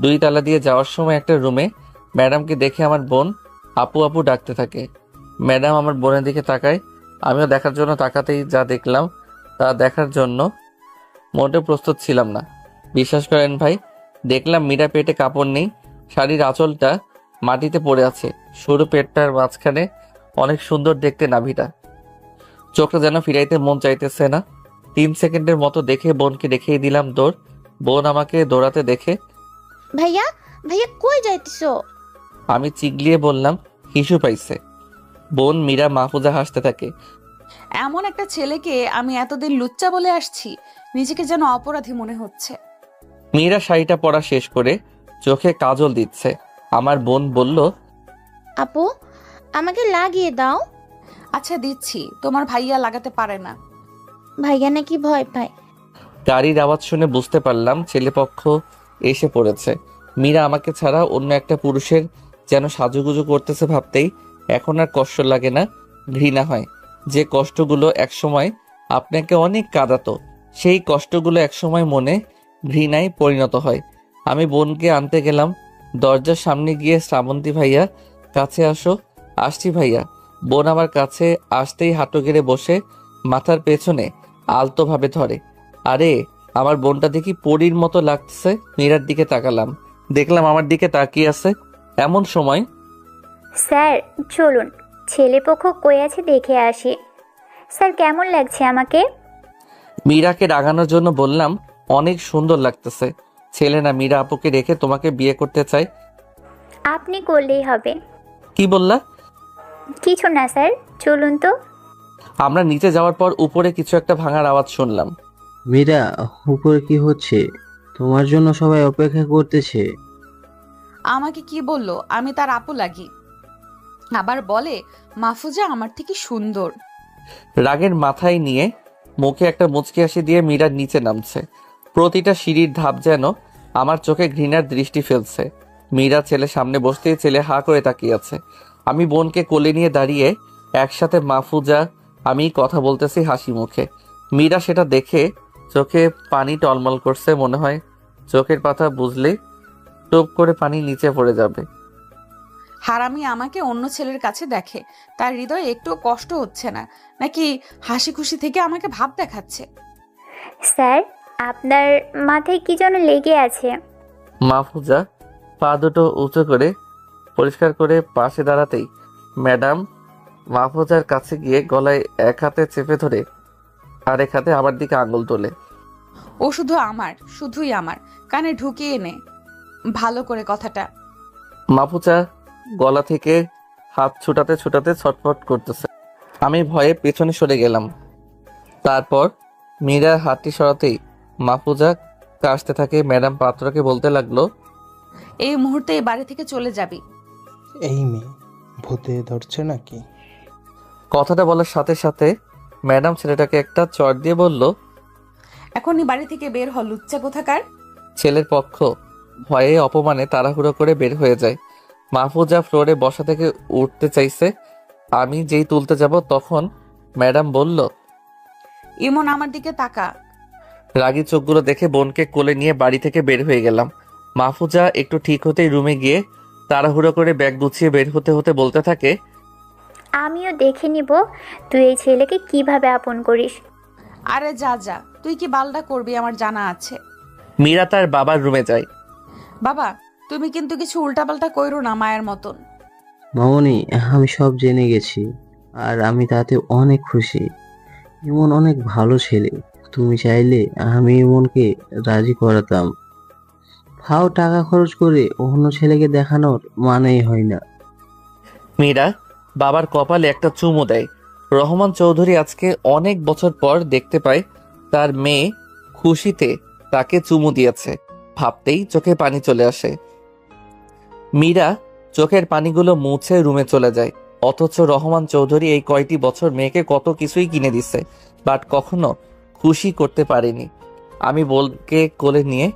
2 তালা দিয়ে যাওয়ার সময় একটা রুমে ম্যাডামকে দেখে আমার বোন আপু আপু ডাকতে থাকে। ম্যাডাম আমার বোনের দিকে তাকায়। আমিও দেখার জন্য তাকাতেই যা দেখলাম তা দেখার জন্য মোটেও প্রস্তুত ছিলাম না। বিশ্বাস করেন ভাই, দেখলাম মীরা পেটে কাপড় নেই, শাড়ির আঁচলটা মাটিতে পড়ে আছে, সরু পেটটার মাঝখানে অনেক সুন্দর দেখতে নাভিটা। চোখটা যেন ফিরাইতে মন চাইতেছে না। 3 সেকেন্ডের মতো দেখে বোনকে রেখেই দিলাম দৌড়। বোন আমাকে দৌড়াতে দেখে ভাইয়া ভাইয়া কই যাইতেছো? আমি চিগলিয়ে বললাম হিসু পাইছে। বোন, মীরা, মাহফুজা হাসতে থাকে। এমন একটা ছেলেকে আমি এতদিন লুচ্চা বলে আসছি, নিজেকে যেন অপরাধী মনে হচ্ছে। মীরা শাড়িটা পরা শেষ করে চোখে কাজল দিচ্ছে। আমার বোন বলল, আপু আমাকে লাগিয়ে দাও। আচ্ছা দিচ্ছি, তোমার ভাইয়া লাগাতে পারে না। ভাইয়া নাকি ভয় পায়। গাড়ির আওয়াজ শুনে বুঝতে পারলাম ছেলেপক্ষ এসে পড়েছে। মীরা আমাকে ছাড়া অন্য একটা পুরুষের যেন সাজুগুজু করতেছে ভাবতেই এখন আর কষ্ট লাগে না, ঘৃণা হয়। যে কষ্টগুলো একসময় আপনাকে অনেক কাঁদাতো, সেই কষ্টগুলো একসময় মনে ঘৃণায় পরিণত হয়। আমি বোনকে আনতে গেলাম। দরজার সামনে গিয়ে শ্রাবন্তী ভাইয়া কাছে আসো। আসছি ভাইয়া। বোন আমার কাছে আসতেই হাঁটু গেড়ে বসে মাথার পেছনে আলতোভাবে ধরে। আরে আমার বোনটা দেখি পরীর মতো লাগছে। মীরার দিকে তাকালাম, দেখলাম আমার দিকে তাকিয়ে আছে। এমন সময় স্যার চলুন, ছেলেপক্ষ কই আছে দেখে আসি। স্যার কেমন লাগছে আমাকে? মীরাকে রাগানোর জন্য বললাম, অনেক সুন্দর লাগতেছে। ছেলে না, মীরা আপুকে রেখে তোমাকে বিয়ে করতে চাই। আপনি করলেই হবে। কি বললা? কিছু না স্যার, চলুন তো। আমরা নিচে যাওয়ার পর উপরে কিছু একটা ভাঙার আওয়াজ শুনলাম। মীরা, উপরে কি হচ্ছে? তোমার জন্য সবাই অপেক্ষা করতেছে। আমাকে কি বললো আমি তার আপু লাগি, আবার বলে মাহফুজা আমার থেকে সুন্দর। রাগের মাথায় নিয়ে মুখে একটা মুচকি হাসি দিয়ে মীরা নিচে নামছে। প্রতিটা সিঁড়ির ধাপ যেন আমার চোখে ঘৃণার দৃষ্টি ফেলছে। মীরা ছেলে সামনে বসতেই ছেলে হা করে তাকিয়ে আছে। আমি বোনকে কোলে নিয়ে দাঁড়িয়ে একসাথে মাহফুজা আমি কথা বলতেছি হাসি মুখে। মীরা সেটা দেখে চোখে পানি টলমল করছে, মনে হয় চোখের পাতা বুঝলেই টুপ করে পানি নিচে পড়ে যাবে। হারামি আমাকে অন্য ছেলের কাছে দেখে, তার হৃদয়ে একটু কষ্ট হচ্ছে না নাকি হাসি খুশি থেকে আমাকে ভাব দেখাচ্ছে? স্যার আপনার মাথায় কি যেন লেগে আছে। মাহফুজা পা দুটো উঁচু করে পরিষ্কার করে পাশে দাঁড়াতেই ম্যাডাম মাহফুজার কাছে গিয়ে গলায় এক হাতে চেপে ধরে আর এক হাতে আমার দিকে আঙুল তোলে। ও শুধু আমার, শুধুই আমার, কানে ঢুকিয়ে নে ভালো করে কথাটা। মাহফুজা গলা থেকে হাত ছুটাতে ছুটাতে ছটফট করতেছে। আমি ভয়ে পেছনে সরে গেলাম। তারপর মীরার হাতটি সরাতেই মাহফুজা কাশতে থাকে। ম্যাডাম পাত্রকে বলতে লাগলো, এই মুহূর্তে এই বাড়ি থেকে চলে যাবি। এই মেয়ে ভূতে ধরছে নাকি? কথাটা বলার সাথে সাথে ম্যাডাম ছেলেটাকে একটা চড় দিয়ে বলল, এখনই বাড়ি থেকে বের হ লুচ্চা কোথাকার। ছেলের পক্ষ ভয়ে অপমানে তাড়াহুড়ো করে বের হয়ে যায়। মাহফুজা ফ্লোরে বসা থেকে উঠতে চাইছে। আমি যেই তুলতে যাব তখন ম্যাডাম বলল, ইমন আমার দিকে তাকা। রাগী চোখগুলো দেখে বোনকে কোলে নিয়ে বাড়ি থেকে বের হয়ে গেলাম। মাহফুজা একটু ঠিক হতেই রুমে গিয়ে তাড়াহুড়ো করে ব্যাগ গুছিয়ে বের হতে হতে বলতে থাকে, আমিও দেখে নিব তুই এই ছেলেকে কিভাবে আপন করিস। আরে যা যা, তুই কি বালটা করবি আমার জানা আছে। মীরা তার বাবার রুমে যায়। বাবা তুমি কিন্তু কিছু উল্টাপাল্টা কইরো না মায়ের মতন। মামনি, আমি সব জেনে গেছি আর আমি তাতে অনেক খুশি। ইমন অনেক ভালো ছেলে। তুমি চাইলে আমি ইমনকে রাজি করাতাম। ফাও টাকা খরচ করে অন্য ছেলেকে দেখানোর মানেই হয় না। মীরা বাবার কপালে একটা চুমু দেয়। রহমান চৌধুরী আজকে অনেক বছর পর দেখতে পায় তার মেয়ে খুশিতে তাকে চুমু দিয়েছে। ভাবতেই চোখে পানি চলে আসে। মীরা চোখের পানিগুলো মুছে রুমে চলে যায়। অথচ রহমান চৌধুরী এই কয়টি বছর মেয়েকে কত কিছুই কিনে দিছে, বাট কখনো খুশি করতে পারেনি। আমি বোনকে কোলে নিয়ে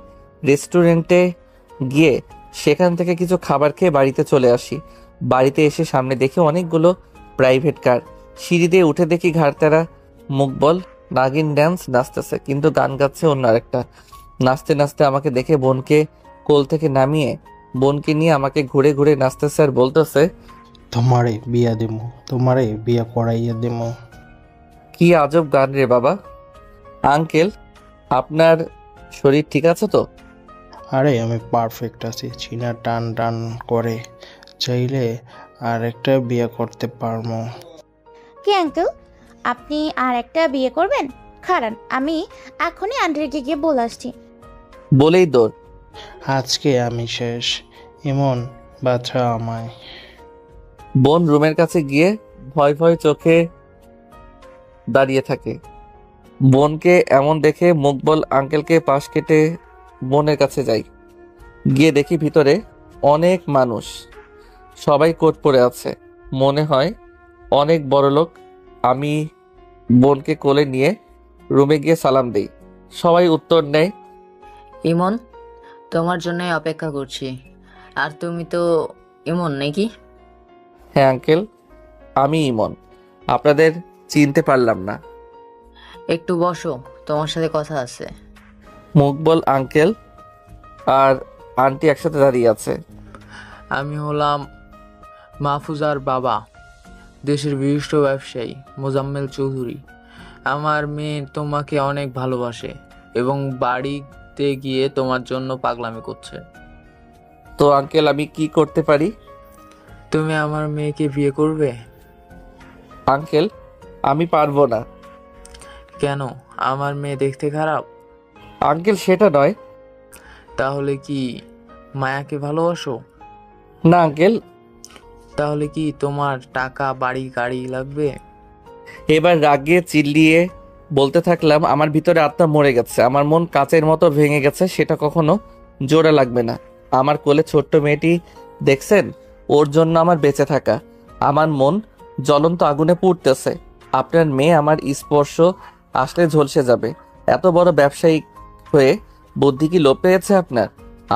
রেস্টুরেন্টে গিয়ে সেখান থেকে কিছু খাবার খেয়ে বাড়িতে চলে আসি। বাড়িতে এসে সামনে দেখি অনেকগুলো প্রাইভেট কার। সিঁড়ি দিয়ে উঠে দেখি ঘাড়তারা মুকবল নাগিন ড্যান্স নাচতেছে, কিন্তু গান গাচ্ছে অন্য আরেকটা। নাচতে নাচতে আমাকে দেখে বোনকে কোল থেকে নামিয়ে বোনকে নিয়ে আমাকে ঘুরে ঘুরে নাচতেছে আর বলতেছে, তোমারে বিয়া দেবো, তোমারে বিয়া করাইয়া দেবো। কি আজব গান রে বাবা। আঙ্কেল, আপনার শরীর ঠিক আছে তো? আরে আমি পারফেক্ট আছি, চীনা টান টান করে, চাইলে আর একটা বিয়ে করতে পারবো। কি আঙ্কেল, আপনি আর একটা বিয়ে করবেন? খারান, আমি এখনই আন্টিকে গিয়ে বলে আসছি। বলেই দৌড়। আজকে আমি শেষ, এমন বাচ্চা আমায়। বোন রুমের কাছে গিয়ে ভয় ভয় চোখে দাঁড়িয়ে থাকে। বোনকে এমন দেখে মুকবল আঙ্কেলকে পাশ কেটে বোনের কাছে যাই। গিয়ে দেখি ভিতরে অনেক মানুষ, সবাই কোট পরে আছে, মনে হয় অনেক বড় লোক। আমি বোনকে কোলে নিয়ে রুমে গিয়ে সালাম দেই। সবাই উত্তর নেয়, ইমন, তোমার জন্যই অপেক্ষা করছি। আর তুমি তো ইমন নাকি? হ্যাঁ আঙ্কেল, আমি ইমন। আপনাদের চিনতে পারলাম না। একটু বসো, তোমার সাথে কথা আছে। মুকবল আঙ্কেল আর আন্টি একসাথে দাঁড়িয়ে আছে। আমি হলাম মাহফুজার বাবা, দেশের বিশিষ্ট ব্যবসায়ী মোজাম্মেল চৌধুরী। আমার মেয়ে তোমাকে অনেক ভালোবাসে এবং বাড়িতে গিয়ে তোমার জন্য পাগলামি করছে। তো আঙ্কেল, আমি কি করতে পারি? তুমি আমার মেয়েকে বিয়ে করবে? আঙ্কেল, আমি পারবো না। কেন? আমার মেয়ে দেখতে খারাপ? আঙ্কেল, সেটা নয়। তাহলে কি মায়াকে ভালোবাসো? না আঙ্কেল। তাহলে কি তোমার টাকা, বাড়ি, গাড়ি লাগবে? এবার রাগে চিল্লিয়ে বলতে থাকলাম, আমার ভিতরে আত্মা মরে গেছে, আমার মন কাচের মতো ভেঙে গেছে, সেটা কখনো জোড়া লাগবে না। আমার কোলে ছোট্ট মেয়েটি দেখছেন, ওর জন্য আমার বেঁচে থাকা। আমার মন জ্বলন্ত আগুনে পুড়তেছে। আপনার মেয়ে আমার স্পর্শ আসলে ঝলসে যাবে। এত বড় ব্যবসায়ী হয়ে বুদ্ধি কি লোপ পেয়েছে আপনার?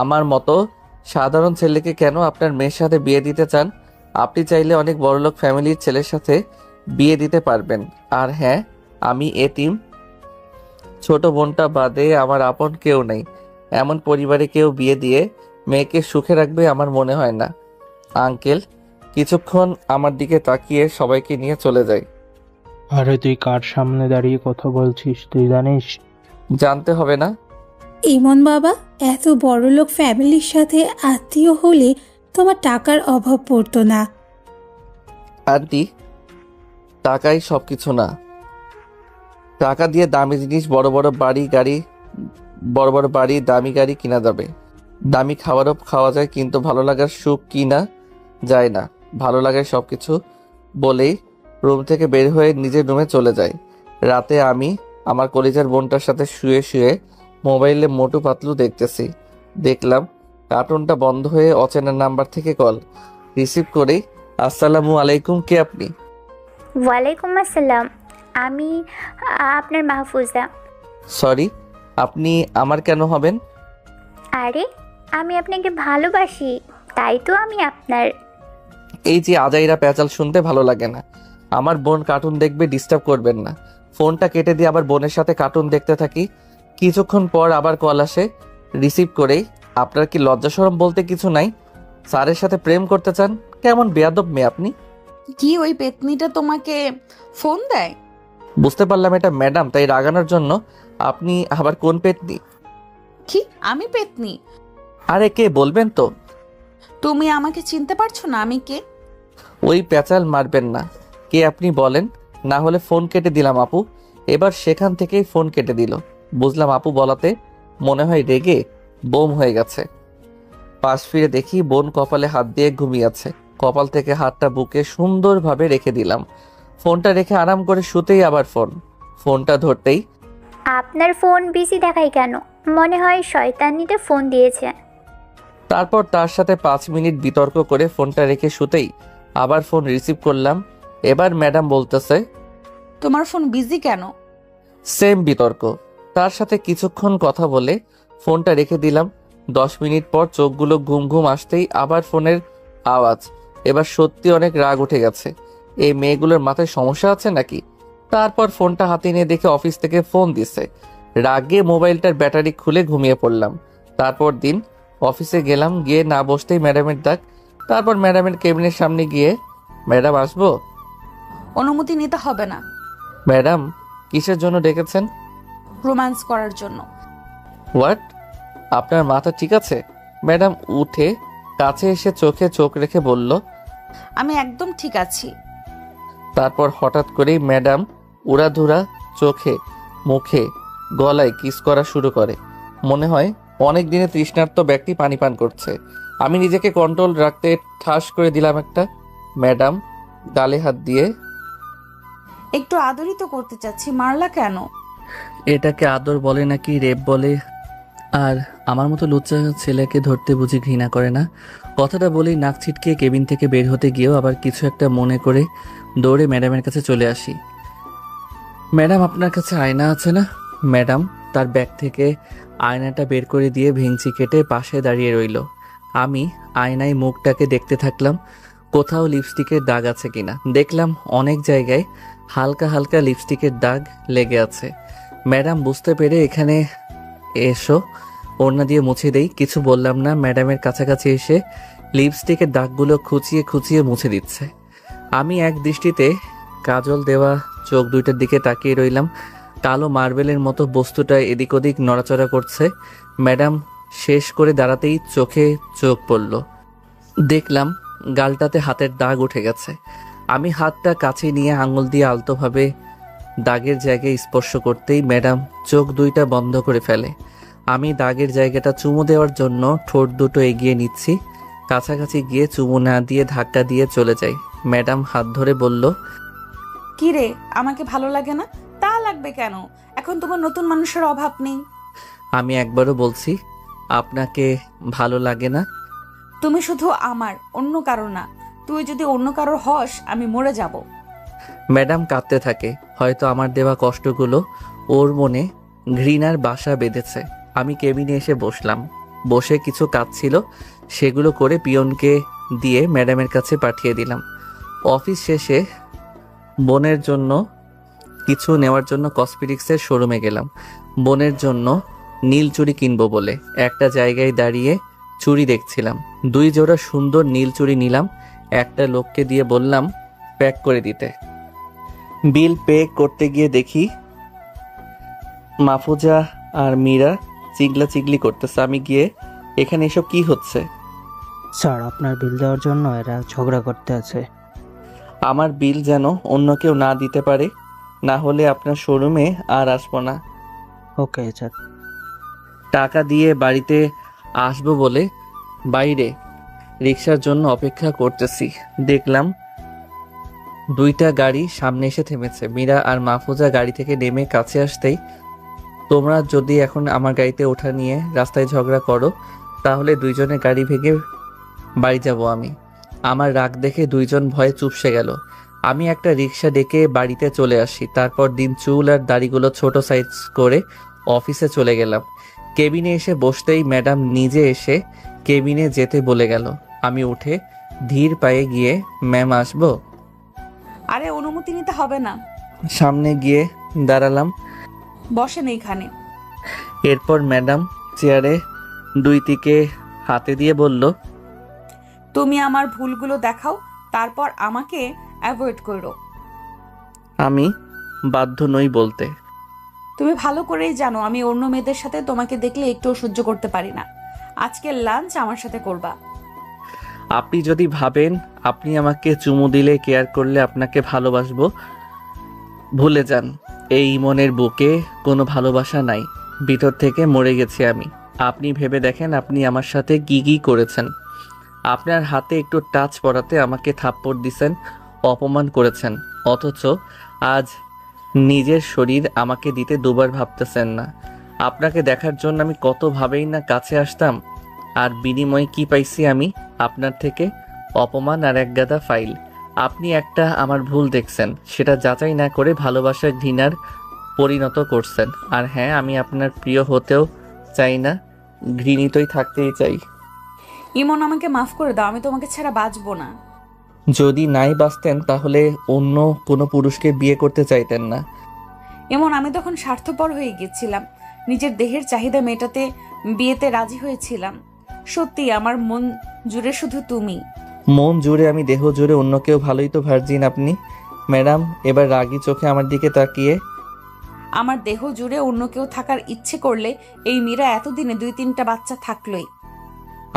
আমার মতো সাধারণ ছেলেকে কেন আপনার মেয়ের সাথে বিয়ে দিতে চান? আপনি চাইলে অনেক বড়লোক ফ্যামিলির ছেলের সাথে বিয়ে দিতে পারবেন। আর হ্যাঁ, আমি এতিম, ছোট বোনটা বাদে আমার আপন কেউ নেই। এমন পরিবারে কেউ বিয়ে দিয়ে মেয়েকে সুখে রাখবে আমার মনে হয় না। আঙ্কেল কিছুক্ষণ আমার দিকে তাকিয়ে সবাইকে নিয়ে চলে যায়। আরে তুই কার সামনে দাঁড়িয়ে কথা বলছিস তুই জানিস? জানতে হবে না। ইমন বাবা, এত বড়লোক ফ্যামিলির সাথে আত্মীয় হলে তোমার টাকার অভাব পড়তো না। আন্টি, টাকাই সবকিছু না। টাকা দিয়ে দামি জিনিস, বড় বড় বাড়ি, দামি গাড়ি কিনা যাবে। দামি খাবারও খাওয়া যায়, কিন্তু ভালো লাগার সুখ কিনা যায় না। ভালো লাগার সবকিছু বলেই রুম থেকে বের হয়ে নিজের রুমে চলে যাই। রাতে আমি আমার কলিজার বোনটার সাথে শুয়ে শুয়ে মোবাইলে মোটু পাতলু দেখতেছি। দেখলাম কার্টুনটা বন্ধ হয়ে অচেনা নাম্বার থেকে কল। রিসিভ করেই, আসসালামু আলাইকুম, কে আপনি? ওয়ালাইকুম আসসালাম, আমি আপনার মাহফুজা। সরি, আপনি আমার কেন হবেন? আরে আমি আপনাকে ভালোবাসি, তাই তো আমি আপনার। এই যে আজাইরা প্যাচাল শুনতে ভালো লাগে না। আমার বোন কার্টুন দেখবে, ডিস্টার্ব করবেন না। ফোনটা কেটে দিয়ে আবার বোনের সাথে কার্টুন দেখতে থাকি। কিছুক্ষণ পর আবার কল আসে। রিসিভ করেই, আপনার কি লজ্জা শরম বলতে কিছু নাই? স্যারের সাথে প্রেম করতে চান? কেমন বেয়াদব মেয়ে আপনি। কি ওই পেতনিটা তোমাকে ফোন দেয়? বুঝতে পারলাম এটা ম্যাডাম, তাই রাগানোর জন্য। আপনি আবার কোন পেতনি? কি আমি পেতনি? আরে কে বলবেন তো? তুমি আমাকে চিনতে পারছো না আমি কে? ওই প্যাচাল মারবেন না। কে আপনি বলেন, না হলে ফোন কেটে দিলাম আপু। এবার সেখান থেকেই ফোন কেটে দিল। বুঝলাম আপু বলাতে মনে হয় রেগে বোম হয়ে গেছে। পাশ ফিরে দেখি বোন কপালে হাত দিয়ে ঘুমিয়ে আছে। কপাল থেকে হাতটা বুকে সুন্দরভাবে রেখে দিলাম। ফোনটা রেখে আরাম করে শুতেই আবার ফোনটা ধরতেই, আপনার ফোন বিজি দেখাই কেন? মনে হয় শয়তানিতে ফোন দিয়েছে। তারপর তার সাথে 5 মিনিট বিতর্ক করে ফোনটা রেখে শুতেই আবার ফোন রিসিভ করলাম। এবার ম্যাডাম বলতেছে, তোমার ফোন বিজি কেন? সেম বিতর্ক। তার সাথে কিছুক্ষণ কথা বলে ফোনটা রেখে দিলাম। 10 মিনিট পর চোখগুলো ঘুম ঘুম আসতেই আবার ফোনের আওয়াজ। এবার সত্যি অনেক রাগ উঠে গেছে। এই মেয়েগুলোর মাথায় সমস্যা আছে নাকি? তারপর ফোনটা হাতে নিয়ে দেখে অফিস থেকে ফোন দিছে। রাগে মোবাইলটার ব্যাটারি খুলে ঘুমিয়ে পড়লাম। তারপর দিন অফিসে গেলাম, গিয়ে না বসতেই ম্যাডামের ডাক। তারপর ম্যাডামের কেবিনের সামনে গিয়ে, ম্যাডাম আসবো? অনুমতি নিতে হবে না। ম্যাডাম কিসের জন্য ডেকেছেন? রোম্যান্স করার জন্য। হোয়াট? আপনার মাথা ঠিক আছে? ম্যাডাম উঠে কাছে এসে চোখে চোখ রেখে বলল, আমি একদম ঠিক আছি। তারপর হঠাৎ করেই ম্যাডাম উড়াধুরা চোখে, মুখে, গলায় কিস করা শুরু করে। মনে হয় অনেক দিনে তৃষ্ণার্ত ব্যক্তি পানি পান করছে। আমি নিজেকে কন্ট্রোল রাখতে ঠাস করে দিলাম একটা। ম্যাডাম গালে হাত দিয়ে, একটু আদরই তো করতে চাচ্ছি, মারলা কেন? এটাকে আদর বলে নাকি রেপ বলে? আর আমার মতো লুচ্চা ছেলেকে ধরতে বুঝি ঘৃণা করে না? কথাটা বলেই নাক ছিটকে কেবিন থেকে বের হতে গিয়েও আবার কিছু একটা মনে করে দৌড়ে ম্যাডামের কাছে চলে আসি। ম্যাডাম আপনার কাছে আয়না আছে না? ম্যাডাম তার ব্যাগ থেকে আয়নাটা বের করে দিয়ে ভেঙচি কেটে পাশে দাঁড়িয়ে রইল। আমি আয়নায় মুখটাকে দেখতে থাকলাম, কোথাও লিপস্টিকের দাগ আছে কিনা। দেখলাম অনেক জায়গায় হালকা হালকা লিপস্টিকের দাগ লেগে আছে। ম্যাডাম বুঝতে পেরে এখানে এসো, ওড়না দিয়ে মুছে দেই। কিছু বললাম না। ম্যাডামের কাছাকাছি এসে লিপস্টিকের দাগগুলো খুঁচিয়ে খুঁচিয়ে মুছে দিচ্ছে। আমি এক দৃষ্টিতে কাজল দেওয়া চোখ দুইটার দিকে তাকিয়ে রইলাম। কালো মার্বেলের মতো বস্তুটা এদিক ওদিক নড়াচড়া করছে। ম্যাডাম শেষ করে দাঁড়াতেই চোখে চোখ পড়ল। দেখলাম গালটাতে হাতের দাগ উঠে গেছে। আমি হাতটা কাছে নিয়ে আঙুল দিয়ে আলতোভাবে দাগের জায়গায় স্পর্শ করতেই ম্যাডাম চোখ দুইটা বন্ধ করে ফেলে। আমি দাগের জায়গাটা চুমু দেওয়ার জন্য ঠোঁট দুটো এগিয়ে নিচ্ছি। কাছাকাছি গিয়ে চুমু না দিয়ে ধাক্কা দিয়ে চলে যাই। ম্যাডাম হাত ধরে বলল, কি রে, আমাকে ভালো লাগে না? তা লাগবে কেন? এখন তোমার নতুন মানুষের অভাব নেই। আমি একবারও বলছি আপনাকে ভালো লাগে না? তুমি শুধু আমার, অন্য কারো না। তুই যদি অন্য কারোর হস, আমি মরে যাব। ম্যাডাম কাঁদতে থাকে। হয়তো আমার দেওয়া কষ্টগুলো ওর মনে ঘৃণার বাসা বেঁধেছে। আমি কেবিনে এসে বসলাম। বসে কিছু কাজ ছিল, সেগুলো করে পিয়নকে দিয়ে ম্যাডামের কাছে পাঠিয়ে দিলাম। অফিস শেষে বোনের জন্য কিছু নেওয়ার জন্য কসমেটিক্সের শোরুমে গেলাম। বোনের জন্য নীল চুড়ি কিনবো বলে একটা জায়গায় দাঁড়িয়ে চুড়ি দেখছিলাম। 2 জোড়া সুন্দর নীল চুড়ি নিলাম। একটা লোককে দিয়ে বললাম প্যাক করে দিতে। বিল পে করতে গিয়ে দেখি মাহফুজা আর মীরা চিগলা চিগলি করতেছে। আমি গিয়ে, এখানে এসব কি হচ্ছে? স্যার, আপনার বিল দেওয়ার জন্য এরা ঝগড়া করতে আছে। আমার বিল যেন অন্য কেউ না দিতে পারে, না হলে আপনার শোরুমে আর আসবো না। Okay sir. টাকা দিয়ে বাড়িতে আসবো বলে বাইরে রিক্সার জন্য অপেক্ষা করতেছি। দেখলাম 2টা গাড়ি সামনে এসে থেমেছে। মীরা আর মাহফুজা গাড়ি থেকে নেমে কাছে আসতেই, তোমরা যদি এখন আমার গাড়িতে ওঠা নিয়ে রাস্তায় ঝগড়া করো, তাহলে 2 জনের গাড়ি ভেঙে বাড়ি যাব আমি। আমার রাগ দেখে 2 জন ভয়ে চুপসে গেল। আমি একটা রিক্সা ডেকে বাড়িতে চলে আসি। তারপর দিন চুল আর দাড়িগুলো ছোট সাইজ করে অফিসে চলে গেলাম। কেবিনে এসে বসতেই ম্যাডাম নিজে এসে কেবিনে যেতে বলে গেল। আমি উঠে ধীর পায়ে গিয়ে, ম্যাম আসবো? আরে অনুমতি নিতে হবে না। সামনে গিয়ে দাঁড়ালাম। বসেন এইখানে। এরপর ম্যাডাম চেয়ারে 2 দিকে হাতে দিয়ে বলল, তুমি আমার ভুলগুলো দেখাও, তারপর আমাকে অ্যাভয়েড করো। আমি বাধ্য নই বলতে। তুমি ভালো করেই জানো আমি অন্য মেয়েদের সাথে তোমাকে দেখলে একটুও সহ্য করতে পারি না। আজকের লাঞ্চ আমার সাথে করবা। আপনি যদি ভাবেন আপনি আমাকে চুমু দিলে, কেয়ার করলে আপনাকে ভালোবাসবো, ভুলে যান। এই মনের বুকে কোনো ভালোবাসা নাই। ভিতর থেকে মরে গেছি আমি। আপনি ভেবে দেখেন আপনি আমার সাথে কি কি করেছেন। আপনার হাতে একটু টাচ পড়াতে আমাকে থাপ্পড় দিছেন, অপমান করেছেন, অথচ আজ নিজের শরীর আমাকে দিতে 2বার ভাবতেছেন না। আপনাকে দেখার জন্য আমি কত ভাবেই না কাছে আসতাম। আর বিনিময়ে কি পাইছি আমি আপনার থেকে? অপমান আর এক গাদা ফাইল। আপনি একটা আমার ভুল দেখছেন, সেটা যাচাই না করে ভালোবাসার ঘৃণার পরিণত করছেন। আর হ্যাঁ, আমি আপনার প্রিয় হতেও চাই না, ঘৃণিতই থাকতেই চাই। ইমন, আমাকে মাফ করে দাও, আমি তোমাকে ছাড়া বাঁচবো না। যদি নাই বাঁচতেন তাহলে অন্য কোনো পুরুষকে বিয়ে করতে চাইতেন না। এমন আমি তখন স্বার্থপর হয়ে গেছিলাম, নিজের দেহের চাহিদা মেটাতে বিয়েতে রাজি হয়েছিলাম। সত্যি আমার মন জুড়ে শুধু তুমি। মন জুড়ে আমি, দেহ জুড়ে অন্য কেউ, ভালোই তো ভার্জিন আপনি। ম্যাডাম এবার রাগী চোখে আমার দিকে তাকিয়ে, আমার দেহ জুড়ে অন্য কেউ থাকার ইচ্ছে করলে এই মীরা এতদিনে 2-3টা বাচ্চা থাকলোই।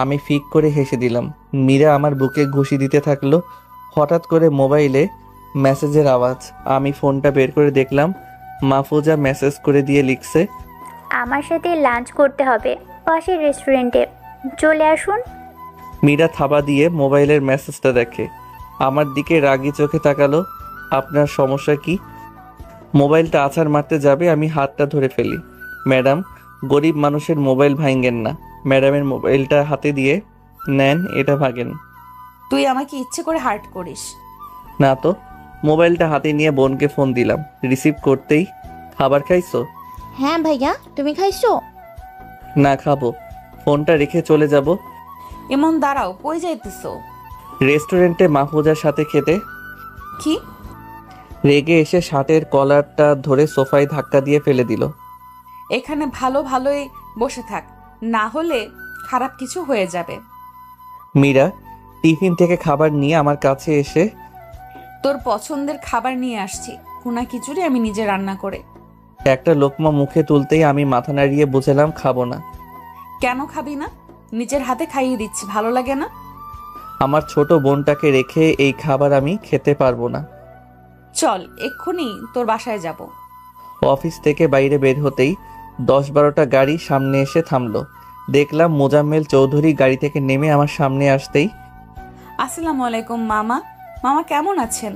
আমি ফিক করে হেসে দিলাম। মীরা আমার বুকে ঘুষি দিতে থাকলো। হঠাৎ করে মোবাইলে মেসেজের আওয়াজ। আমি ফোনটা বের করে দেখলাম মাহফুজা মেসেজ করে দিয়ে লিখছে, আমার সাথে লাঞ্চ করতে হবে পাশের রেস্টুরেন্টে, চলে আসুন। মীরা থাবা দিয়ে মোবাইলের মেসেজটা দেখে, আমার দিকে রাগী চোখে তাকালো। আপনার সমস্যা কি? মোবাইলটা আছাড় মারতে যাবে, আমি হাতটা ধরে ফেলি। ম্যাডাম, গরিব মানুষের মোবাইল ভাঙেন না। ম্যাডামের মোবাইলটা হাতে দিয়ে, নেন, এটা ভাঙেন। তুই আমাকে ইচ্ছে করে হার্ট করিস? না তো। মোবাইলটা হাতে নিয়ে বোনকে ফোন দিলাম। রিসিভ করতেই, খাবার খাইছো? হ্যাঁ ভাইয়া, তুমি খাইছো? না, খাবো। ফোনটা রেখে চলে যাব। এমন দাঁড়াও, কই যাইতেছো? রেস্টুরেন্টে মাহফুজার সাথে খেতে। কি? রেগে এসে শার্টের কলারটা ধরে সোফায় ধাক্কা দিয়ে ফেলে দিল। এখানে ভালোই বসে থাক, না হলে খারাপ কিছু হয়ে যাবে। মীরা টিফিন থেকে খাবার নিয়ে আমার কাছে এসে, তোর পছন্দের খাবার নিয়ে আসছি, ভুনা খিচুড়ি আমি নিজে রান্না করে। একটা লোকমা মুখে তুলতেই আমি মাথা নাড়িয়ে বুঝলাম খাবো না। কেন খাবি না? নিজের হাতে খাইয়ে দিচ্ছি, ভালো লাগে না? আমার ছোট বোনটাকে রেখে এই খাবার আমি খেতে পারবো না। চল, এক্ষুনি তোর বাসায় যাব। অফিস থেকে বাইরে বের হতেই 10-12টা গাড়ি সামনে এসে থামলো। দেখলাম মোজাম্মেল চৌধুরী গাড়ি থেকে নেমে আমার সামনে আসতেই, আসসালামু আলাইকুম মামা। মামা কেমন আছেন?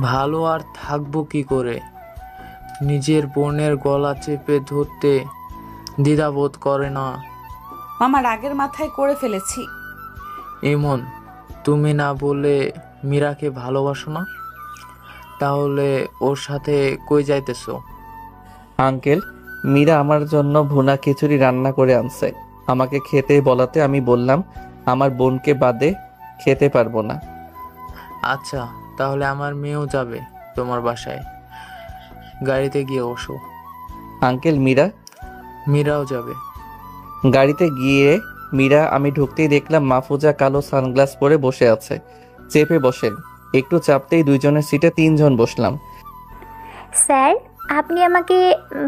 ভালো আর থাকবো কি করে? নিজের বোনের গলা চেপে ধরতে দ্বিধাবোধ করে না। মামা রাগের মাথায় করে ফেলেছি। এমন, তুমি না বলে মীরাকে ভালোবাসো না? তাহলে ওর সাথে কই যাইতেছো? আঙ্কেল, মীরা আমার জন্য ভুনা খিচুড়ি রান্না করে আনছে। আমাকে খেতে বলাতে আমি বললাম আমার বোনকে বাদে খেতে পারবো না। আচ্ছা, তাহলে আমার মেয়েও যাবে তোমার বাসায়, গাড়িতে গিয়ে বসো। আঙ্কেল, মীরাও যাবে। গাড়িতে গিয়ে মীরা আমি ঢুকতেই দেখলাম মাহফুজা কালো সানগ্লাস পরে বসে আছে। চেপে বসেন। একটু চাপতেই দুইজনের সিটে 3 জন বসলাম। স্যার, আপনি আমাকে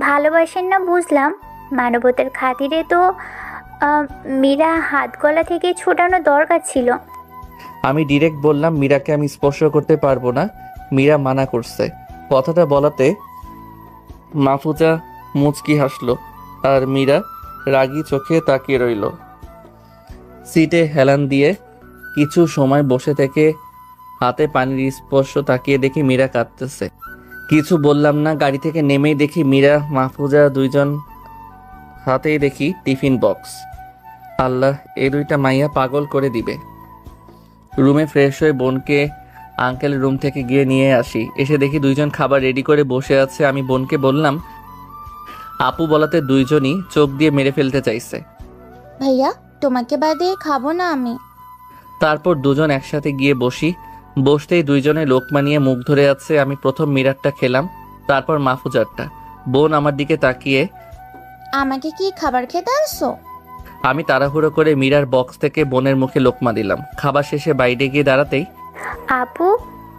ভালোবাসেন না বুঝলাম, মানবতার খাতিরে তো মীরা হাত গলা থেকে ছোটানো দরকার ছিল। আমি ডিরেক্ট বললাম মীরাকে আমি স্পর্শ করতে পারবো না। মীরা মানা করছে। কথাটা বলাতে মাহফুজা মুচকি হাসলো আর মীরা রাগী চোখে তাকিয়ে রইল। সিটে হেলান দিয়ে কিছু সময় বসে থেকে হাতে পানির স্পর্শ তাকিয়ে দেখি মীরা কাঁদতেছে। কিছু বললাম না। গাড়ি থেকে নেমেই দেখি মীরা মাহফুজা দুইজন হাতেই দেখি টিফিন বক্স। আল্লাহ, এই 2টা মাইয়া পাগল করে দিবে। রুমে ফ্রেশ হয়ে বোনকে আঙ্কেল রুম থেকে গিয়ে নিয়ে আসি। এসে দেখি 2 জন খাবার রেডি করে বসে আছে। আমি বোনকে বললাম, আপু বলাতে 2 জনই চোখ দিয়ে মেরে ফেলতে চাইছে। ভাইয়া, তোমাকে বাদে খাবো না আমি। তারপর 2 জন একসাথে গিয়ে বসি। বসতেই 2 জনে লোকমা নিয়ে মুখ ধরে আছে। আমি প্রথম মীরারটা খেলাম, তারপর মাহফুজারটা। বোন আমার দিকে তাকিয়ে, আমাকে কি খাবার খেতে আসছো? আমি তাড়াহুড়ো করে মীরার বক্স থেকে বোনের মুখে লোকমা দিলাম। খাবার শেষে বাইরে গিয়ে দাঁড়াতেই, আপু,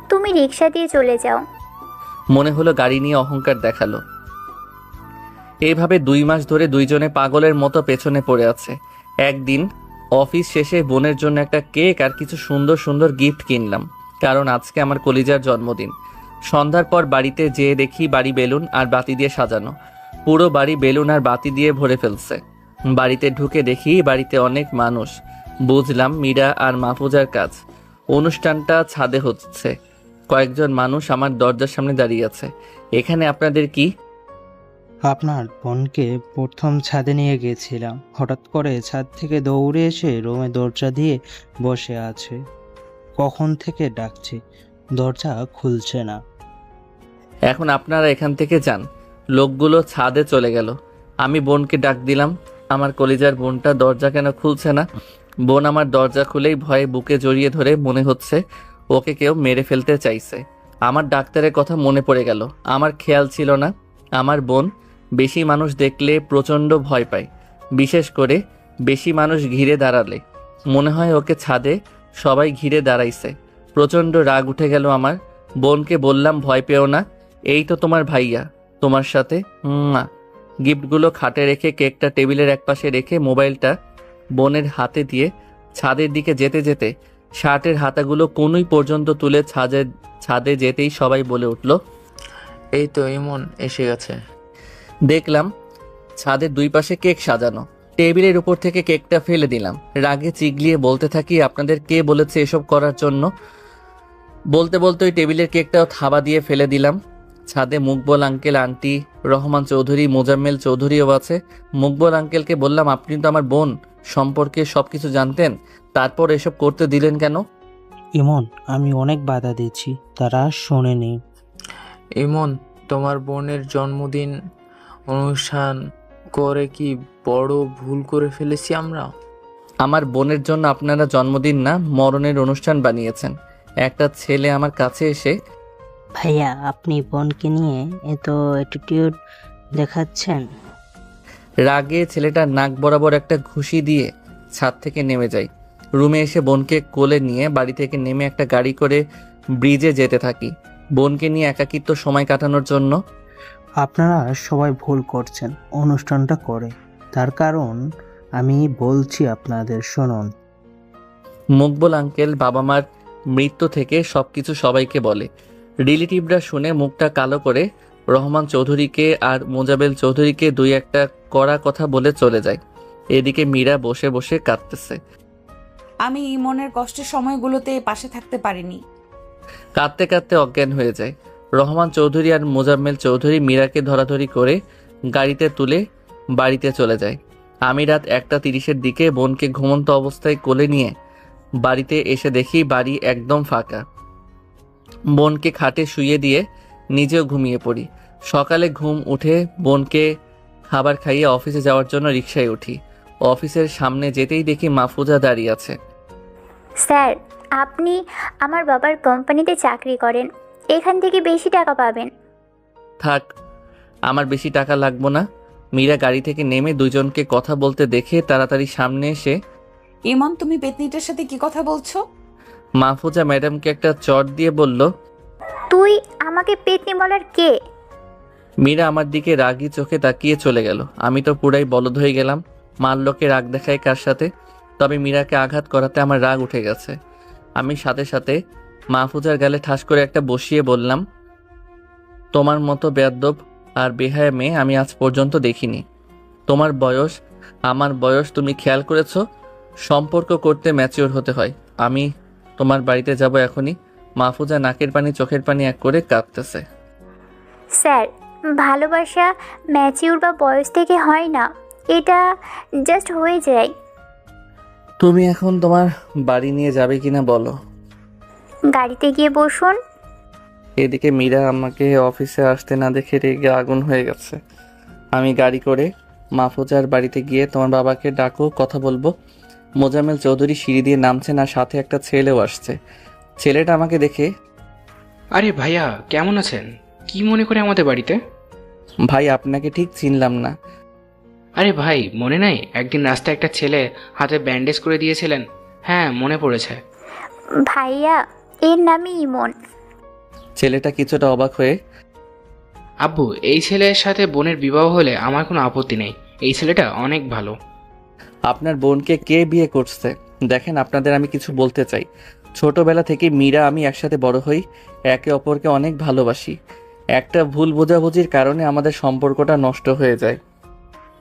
তুমি রিক্সা দিয়ে চলে যাও। মনে হলো গাড়ি নিয়ে অহংকার দেখালো। এইভাবে 2 মাস ধরে 2 জনে পাগলের মতো পেছনে পড়ে আছে। একদিন অফিস শেষে বোনের জন্য একটা কেক আর কিছু সুন্দর সুন্দর গিফট কিনলাম, কারণ আজকে আমার কলিজার জন্মদিন। সন্ধ্যার পর বাড়িতে যেয়ে দেখি বাড়ি বেলুন আর বাতি দিয়ে সাজানো। পুরো বাড়ি বেলুন আর বাতি দিয়ে ভরে ফেলছে। বাড়িতে ঢুকে দেখি বাড়িতে অনেক মানুষ। বুঝলাম মীরা আর মাহফুজার কাজ। অনুষ্ঠানটা ছাদে হচ্ছে। কয়েকজন মানুষ আমার দরজার সামনে দাঁড়িয়ে আছে। এখানে আপনাদের কি? আপনার বোনকে প্রথম ছাদে নিয়ে গিয়েছিলাম, হঠাৎ করে ছাদ থেকে দৌড়ে এসে রুমে দরজা দিয়ে বসে আছে। কখন থেকে ডাকছি, দরজা খুলছে না। এখন আপনারা এখান থেকে যান। লোকগুলো ছাদে চলে গেল। আমি বোনকে ডাক দিলাম। আমার কলিজার বোনটা দরজা কেন খুলছে না? বোন আমার দরজা খুলেই ভয়ে বুকে জড়িয়ে ধরে মনে হচ্ছে ওকে কেউ মেরে ফেলতে চাইছে। আমার ডাক্তারের কথা মনে পড়ে গেল। আমার খেয়াল ছিল না আমার বোন বেশি মানুষ দেখলে প্রচণ্ড ভয় পায়, বিশেষ করে বেশি মানুষ ঘিরে দাঁড়ালে। মনে হয় ওকে ছাদে সবাই ঘিরে দাঁড়াইছে। প্রচণ্ড রাগ উঠে গেল আমার। বোনকে বললাম, ভয় পেও না, এই তো তোমার ভাইয়া তোমার সাথে। গিফটগুলো খাটে রেখে কেকটা টেবিলের একপাশে রেখে মোবাইলটা বোনের হাতে দিয়ে ছাদের দিকে যেতে যেতে শার্টের হাতাগুলো কোনই পর্যন্ত তুলে ছাদে যেতেই সবাই বলে উঠল, এই তো ইমন এসে গেছে। দেখলাম ছাদের দুই পাশে কেক সাজানো। টেবিলের উপর থেকে কেকটা ফেলে দিলাম। রাগে চিগলিয়ে বলতে থাকি, আপনাদের কে বলেছে এসব করার জন্য? বলতে বলতে ওই টেবিলের কেকটাও থাবা দিয়ে ফেলে দিলাম। ছাদে মুকবল আঙ্কেল, আন্টি, রহমান চৌধুরী, মোজাম্মেল চৌধুরীও আছে। মুকবল আঙ্কেলকে বললাম, আপনি তো আমার বোন সম্পর্কে সবকিছু জানতেন, তারপর এসব করতে দিলেন কেন? ইমন, আমি অনেক বাধা দিচ্ছি, তারা শোনেনি। ইমন, তোমার বোনের জন্মদিন অনুষ্ঠান করে কি বড় ভুল করে ফেলেছি আমরা? আমার বোনের জন্য আপনারা জন্মদিন না, মরণের অনুষ্ঠান বানিয়েছেন। একটা ছেলে আমার কাছে এসে, ভাইয়া আপনি বোনকে নিয়ে এত অ্যাটিটিউড দেখাচ্ছেন। রাগে ছেলেটার নাক বরাবর একটা ঘুষি দিয়ে ছাদ থেকে নেমে যায়। রুমে এসে বোনকে কোলে নিয়ে বাড়ি থেকে নেমে একটা গাড়ি করে ব্রিজে যেতে থাকি, বোনকে নিয়ে একাকিত্ব সময় কাটানোর জন্য। আপনারা সবাই ভুল করছেন অনুষ্ঠানটা করে, তার কারণ আমি বলছি আপনাদের, শুনুন। মুকবল আঙ্কেল বাবা মার মৃত্যু থেকে সবকিছু সবাইকে বলে। রিলেটিভরা শুনে মুখটা কালো করে রহমান চৌধুরীকে আর মোজাবেল চৌধুরীকে দুই একটা কড়া কথা বলে চলে যায়। এদিকে মীরা বসে বসে কাঁদতেছে। আমি মনের কষ্টের সময়গুলোতে পাশে থাকতে পারিনি। কাঁদতে কাঁদতে অজ্ঞান হয়ে যায়। রহমান চৌধুরী আর মোজাম্মেল চৌধুরী মীরাকে ধরাধরি করে গাড়িতে তুলে বাড়িতে চলে যায়। আমি রাত 1:30-এর দিকে বোনকে ঘুমন্ত অবস্থায় কোলে নিয়ে বাড়িতে এসে দেখি বাড়ি একদম ফাঁকা। বোনকে খাটে শুইয়ে দিয়ে নিজেও ঘুমিয়ে পড়ি। সকালে ঘুম উঠে বোনকে খাবার খাইয়ে অফিসে যাওয়ার জন্য রিকশায় উঠি। অফিসের সামনে যেতেই দেখি মাহফুজা দাঁড়িয়ে আছে। স্যার, আপনি আমার বাবার কোম্পানিতে চাকরি করেন, এখান থেকে বেশি টাকা পাবেন। থাক, আমার বেশি টাকা লাগবো না। মীরা গাড়ি থেকে নেমে দুজনকে কথা বলতে দেখে তাড়াতাড়ি সামনে এসে, ইমন, তুমি পেতনিটার সাথে কি কথা বলছো? মাহফুজা ম্যাডামকে একটা চট দিয়ে বলল, তুই আমাকে পেতনি বলার কে? মীরা আমার দিকে রাগী চোখে তাকিয়ে চলে গেল। আমি তো পুরাই বলদ হয়ে গেলাম। মার লোকে রাগ দেখায় কার সাথে? তবে মীরাকে আঘাত করাতে আমার রাগ উঠে গেছে। আমি সাথে সাথে মাহফুজার গালে ঠাস করে একটা বসিয়ে বললাম, তোমার মতো বেয়াদ্দব আর বেহায়া মেয়ে আমি আজ পর্যন্ত দেখিনি। তোমার বয়স, আমার বয়স, তুমি খেয়াল করেছো? সম্পর্ক করতে ম্যাচিওর হতে হয়। আমি তোমার বাড়িতে যাব এখনই। মাহফুজা নাকের পানি চোখের পানি এক করে কাঁদতেছে। স্যার, ভালোবাসা ম্যাচিউর বা বয়স থেকে হয় না, এটা জাস্ট হয়ে যায়। তুমি এখন তোমার বাড়ি নিয়ে যাবে কিনা বলো? গাড়িতে গিয়ে বসুন। এদিকে মীরা আমাকে অফিসে আসতে না দেখে রেগে আগুন হয়ে গেছে। আমি গাড়ি করে মাহফুজার বাড়িতে গিয়ে, তোমার বাবাকে ডাকো, কথা বলবো। মোজাম্মেল চৌধুরী সিঁড়ি দিয়ে নামছেন আর সাথে একটা ছেলেও আসছে। ছেলেটা আমাকে দেখে, আরে ভাইয়া কেমন আছেন? কি মনে করে আমাদের বাড়িতে? ভাই আপনাকে ঠিক চিনলাম না। আরে ভাই, মনে নাই একদিন রাস্তায় একটা ছেলে হাতে ব্যান্ডেজ করে দিয়েছিলেন? হ্যাঁ, মনে পড়েছে। ভাইয়া, এর নামই ইমন। ছেলেটা কিছুটা অবাক হয়ে, আব্বু, এই ছেলের সাথে বোনের বিবাহ হলে আমার কোনো আপত্তি নেই, এই ছেলেটা অনেক ভালো। আপনার বোনকে কে বিয়ে করছে? দেখেন, আপনাদের আমি কিছু বলতে চাই। ছোটবেলা থেকে মীরা আমি একসাথে বড় হই, একে অপরকে অনেক ভালোবাসি। একটা ভুল বোঝাবুঝির কারণে আমাদের সম্পর্কটা নষ্ট হয়ে যায়।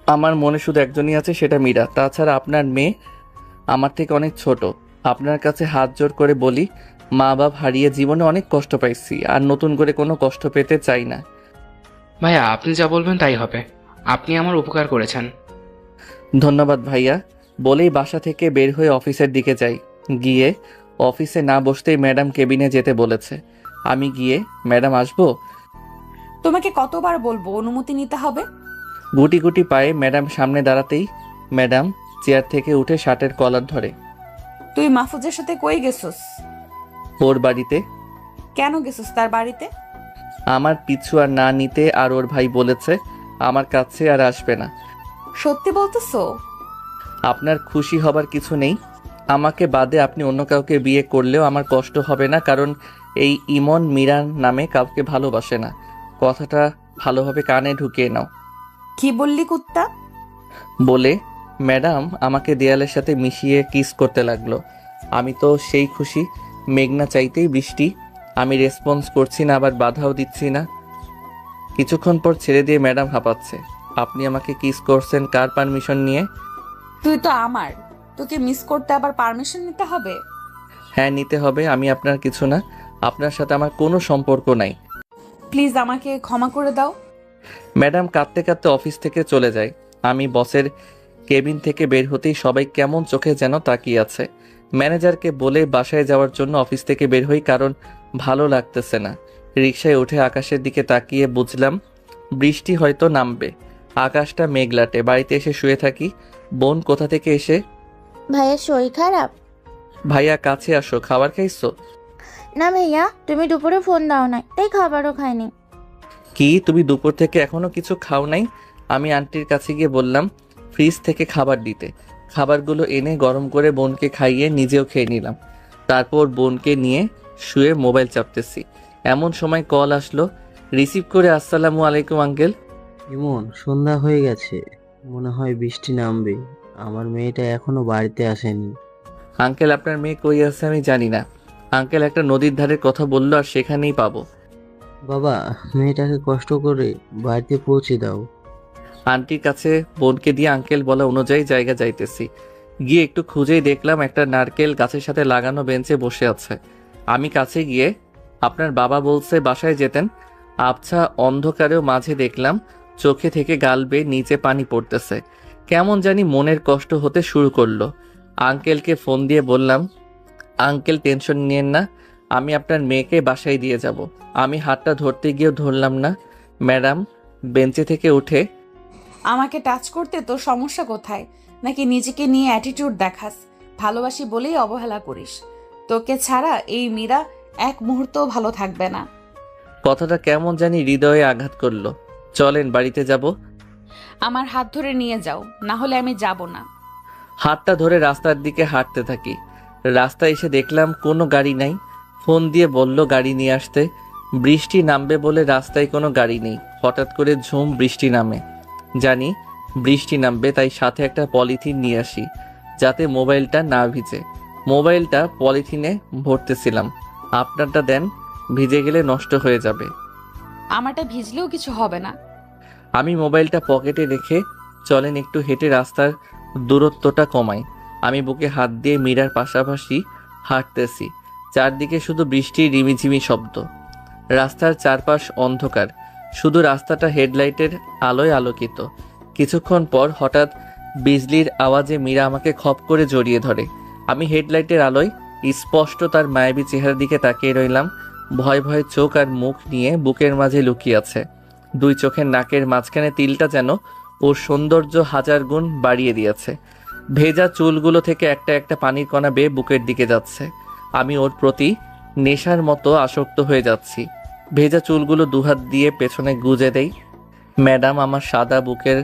আমার মনে শুধু একজনই আছে, সেটা মীরা। তাছাড়া আপনার মেয়ে আমার থেকে অনেক ছোট। আপনার কাছে হাত জোর করে বলি, মা বাপ হারিয়ে জীবনে অনেক কষ্ট পাইছি, আর নতুন করে কোনো কষ্ট পেতে চাই না। ভাইয়া, আপনি যা বলবেন তাই হবে, আপনি আমার উপকার করেছেন। ধন্যবাদ ভাইয়া। বলেই বাসা থেকে বের হয়ে অফিসের দিকে যাই। গিয়ে অফিসে না বসতেই ম্যাডাম কেবিনে যেতে বলেছে। আমি গিয়ে, ম্যাডাম আসবো? তোমাকে কতবার বলবো অনুমতি নিতে হবে? গুটি গুটি পায়ে ম্যাডাম সামনে দাঁড়াতেই ম্যাডাম চেয়ার থেকে উঠে শার্টের কলার ধরে। তুই মাহফুজের সাথে কই গেছস? ওর বাড়িতে। কেন গেছস তার বাড়িতে? আমার পিছু আর না নিতে, আর ওর ভাই বলেছে আমার কাছে আর আসবে না। সত্যি বলতেছো? আপনার খুশি হবার কিছু নেই। আমাকে বাদে আপনি অন্য কাউকে বিয়ে করলেও আমার কষ্ট হবে না, কারণ এই ইমন মিরান নামে কাউকে ভালোবাসে না। কথাটা ভালোভাবে কানে ঢুকিয়ে নাও। কি বললি কুত্তা? বলে ম্যাডাম আমাকে দেয়ালের সাথে মিশিয়ে কিস করতে লাগলো। আমি তো সেই খুশি, মেঘনা চাইতেই বৃষ্টি। আমি রেসপন্স করছি না, আবার বাধাও দিচ্ছি না। কিছুক্ষণ পর ছেড়ে দিয়ে ম্যাডাম হাঁপাচ্ছে। আপনি আমাকে কিস করছেন কার পারমিশন নিয়ে? তুই তো আমার, তোকে মিস করতে আবার পারমিশন নিতে হবে? হ্যাঁ, নিতে হবে। আমি আপনার কিছু না, আপনার সাথে আমার কোনো সম্পর্ক নাই। প্লিজ আমাকে ক্ষমা করে দাও। ম্যাডাম কাঁদতে কাঁদতে অফিস থেকে চলে যায়। আমি বসের কেবিন থেকে বের হতেই সবাই কেমন চোখে যেন তাকিয়ে আছে। ম্যানেজারকে বলে বাসায় যাওয়ার জন্য অফিস থেকে বের হই, কারণ ভালো লাগতেছে না। রিকশায় উঠে আকাশের দিকে তাকিয়ে বুঝলাম বৃষ্টি হয়তো নামবে। আকাশটা মেঘলাটে। বাড়িতে এসে শুয়ে থাকি। বোন কোথা থেকে এসে, ভাইয়া শরীর খারাপ? ভাইয়া কাছে আসো, খাবার খাইছো? না ভাইয়া, তুমি দুপুরে ফোন দাও নাই, তাই খাবারও খাইনি। কি, তুমি দুপুর থেকে এখনো কিছু খাও নাই? আমি আন্টির কাছে গিয়ে বললাম ফ্রিজ থেকে খাবার দিতে। খাবারগুলো এনে গরম করে বোনকে খাইয়ে নিজেও খেয়ে নিলাম। তারপর বোনকে নিয়ে শুয়ে মোবাইল চাপতেছি, এমন সময় কল আসলো। রিসিভ করে আসসালামু আলাইকুম আঙ্কেল। ইমন, সন্ধ্যা হয়ে গেছে, মনে হয় বৃষ্টি নামবে। আমার মেয়েটা এখনো বাড়িতে আসেনি। আঙ্কেল, আপনার মেয়ে কই আছে আমি জানি না। আঙ্কেল একটা নদীর ধারের কথা বললো, আর সেখানেই পাবো। বাবা, মেয়েটাকে কষ্ট করে বাড়িতে পৌঁছে দাও। আন্টির কাছে বোনকে দিয়ে আঙ্কেল বলা অনুযায়ী জায়গা যাইতেছি। গিয়ে একটু খুঁজেই দেখলাম একটা নারকেল গাছের সাথে লাগানো বেঞ্চে বসে আছে। আমি কাছে গিয়ে, আপনার বাবা বলছে বাসায় যেতেন। আবছা অন্ধকারেও মাঝে দেখলাম চোখে থেকে গাল বেয়ে নিচে পানি পড়তেছে। কেমন জানি মনের কষ্ট হতে শুরু করলো। আঙ্কেলকে ফোন দিয়ে বললাম, আঙ্কেল টেনশন নিয়েন না, আমি আপনার মেয়েকে বাসায় দিয়ে যাব। আমি হাতটা ধরতে গিয়েও ধরলাম না। ম্যাডাম বেঞ্চে থেকে উঠে, আমাকে টাচ করতে তোর সমস্যা কোথায়? নাকি নিজেকে নিয়ে অ্যাটিটিউড দেখাস? ভালোবাসি বলেই অবহেলা করিস। তোকে ছাড়া এই মীরা এক মুহূর্তও ভালো থাকবে না। কথাটা কেমন জানি হৃদয়ে আঘাত করলো। চলেন বাড়িতে যাব। আমার হাত ধরে নিয়ে যাও, না হলে আমি যাব না। হাতটা ধরে রাস্তার দিকে হাঁটতে থাকি। রাস্তায় এসে দেখলাম কোনো গাড়ি নাই। ফোন দিয়ে বলল গাড়ি নিয়ে আসতে। বৃষ্টি নামবে বলে রাস্তায় কোনো গাড়ি নেই। হঠাৎ করে ঝুম বৃষ্টি নামে। জানি বৃষ্টি নামবে, তাই সাথে একটা পলিথিন নিয়ে আসি যাতে মোবাইলটা না ভিজে। মোবাইলটা পলিথিনে ভরতেছিলাম। আপনারটা দেন, ভিজে গেলে নষ্ট হয়ে যাবে। আমারটা ভিজলেও কিছু হবে না। আমি মোবাইলটা পকেটে রেখে, চলেন একটু হেঁটে রাস্তার দূরত্বটা কমাই। আমি বুকে হাত দিয়ে মীরার পাশাপাশি হাঁটতেছি। চারদিকে শুধু বৃষ্টির রিমিঝিমি শব্দ। রাস্তার চারপাশ অন্ধকার, শুধু রাস্তাটা হেডলাইটের আলোয় আলোকিত। কিছুক্ষণ পর হঠাৎ বিজলির আওয়াজে মীরা আমাকে খপ করে জড়িয়ে ধরে। আমি হেডলাইটের আলোয় স্পষ্ট তার মায়াবী চেহারার দিকে তাকিয়ে রইলাম। ভয় ভয় চোখ আর মুখ নিয়ে বুকের মাঝে লুকিয়ে আছে। দুই চোখের নাকের মাঝখানে তিলটা যেন ওর সৌন্দর্য হাজার গুণ বাড়িয়ে দিয়েছে। ভেজা চুলগুলো থেকে একটা একটা পানির কণা বেয়ে বুকের দিকে যাচ্ছে। আমি ওর প্রতি নেশার মতো আসক্ত হয়ে যাচ্ছি। ভেজা চুলগুলো দুহাত দিয়ে পেছনে গুজে দেই। ম্যাডাম আমার সাদা বুকের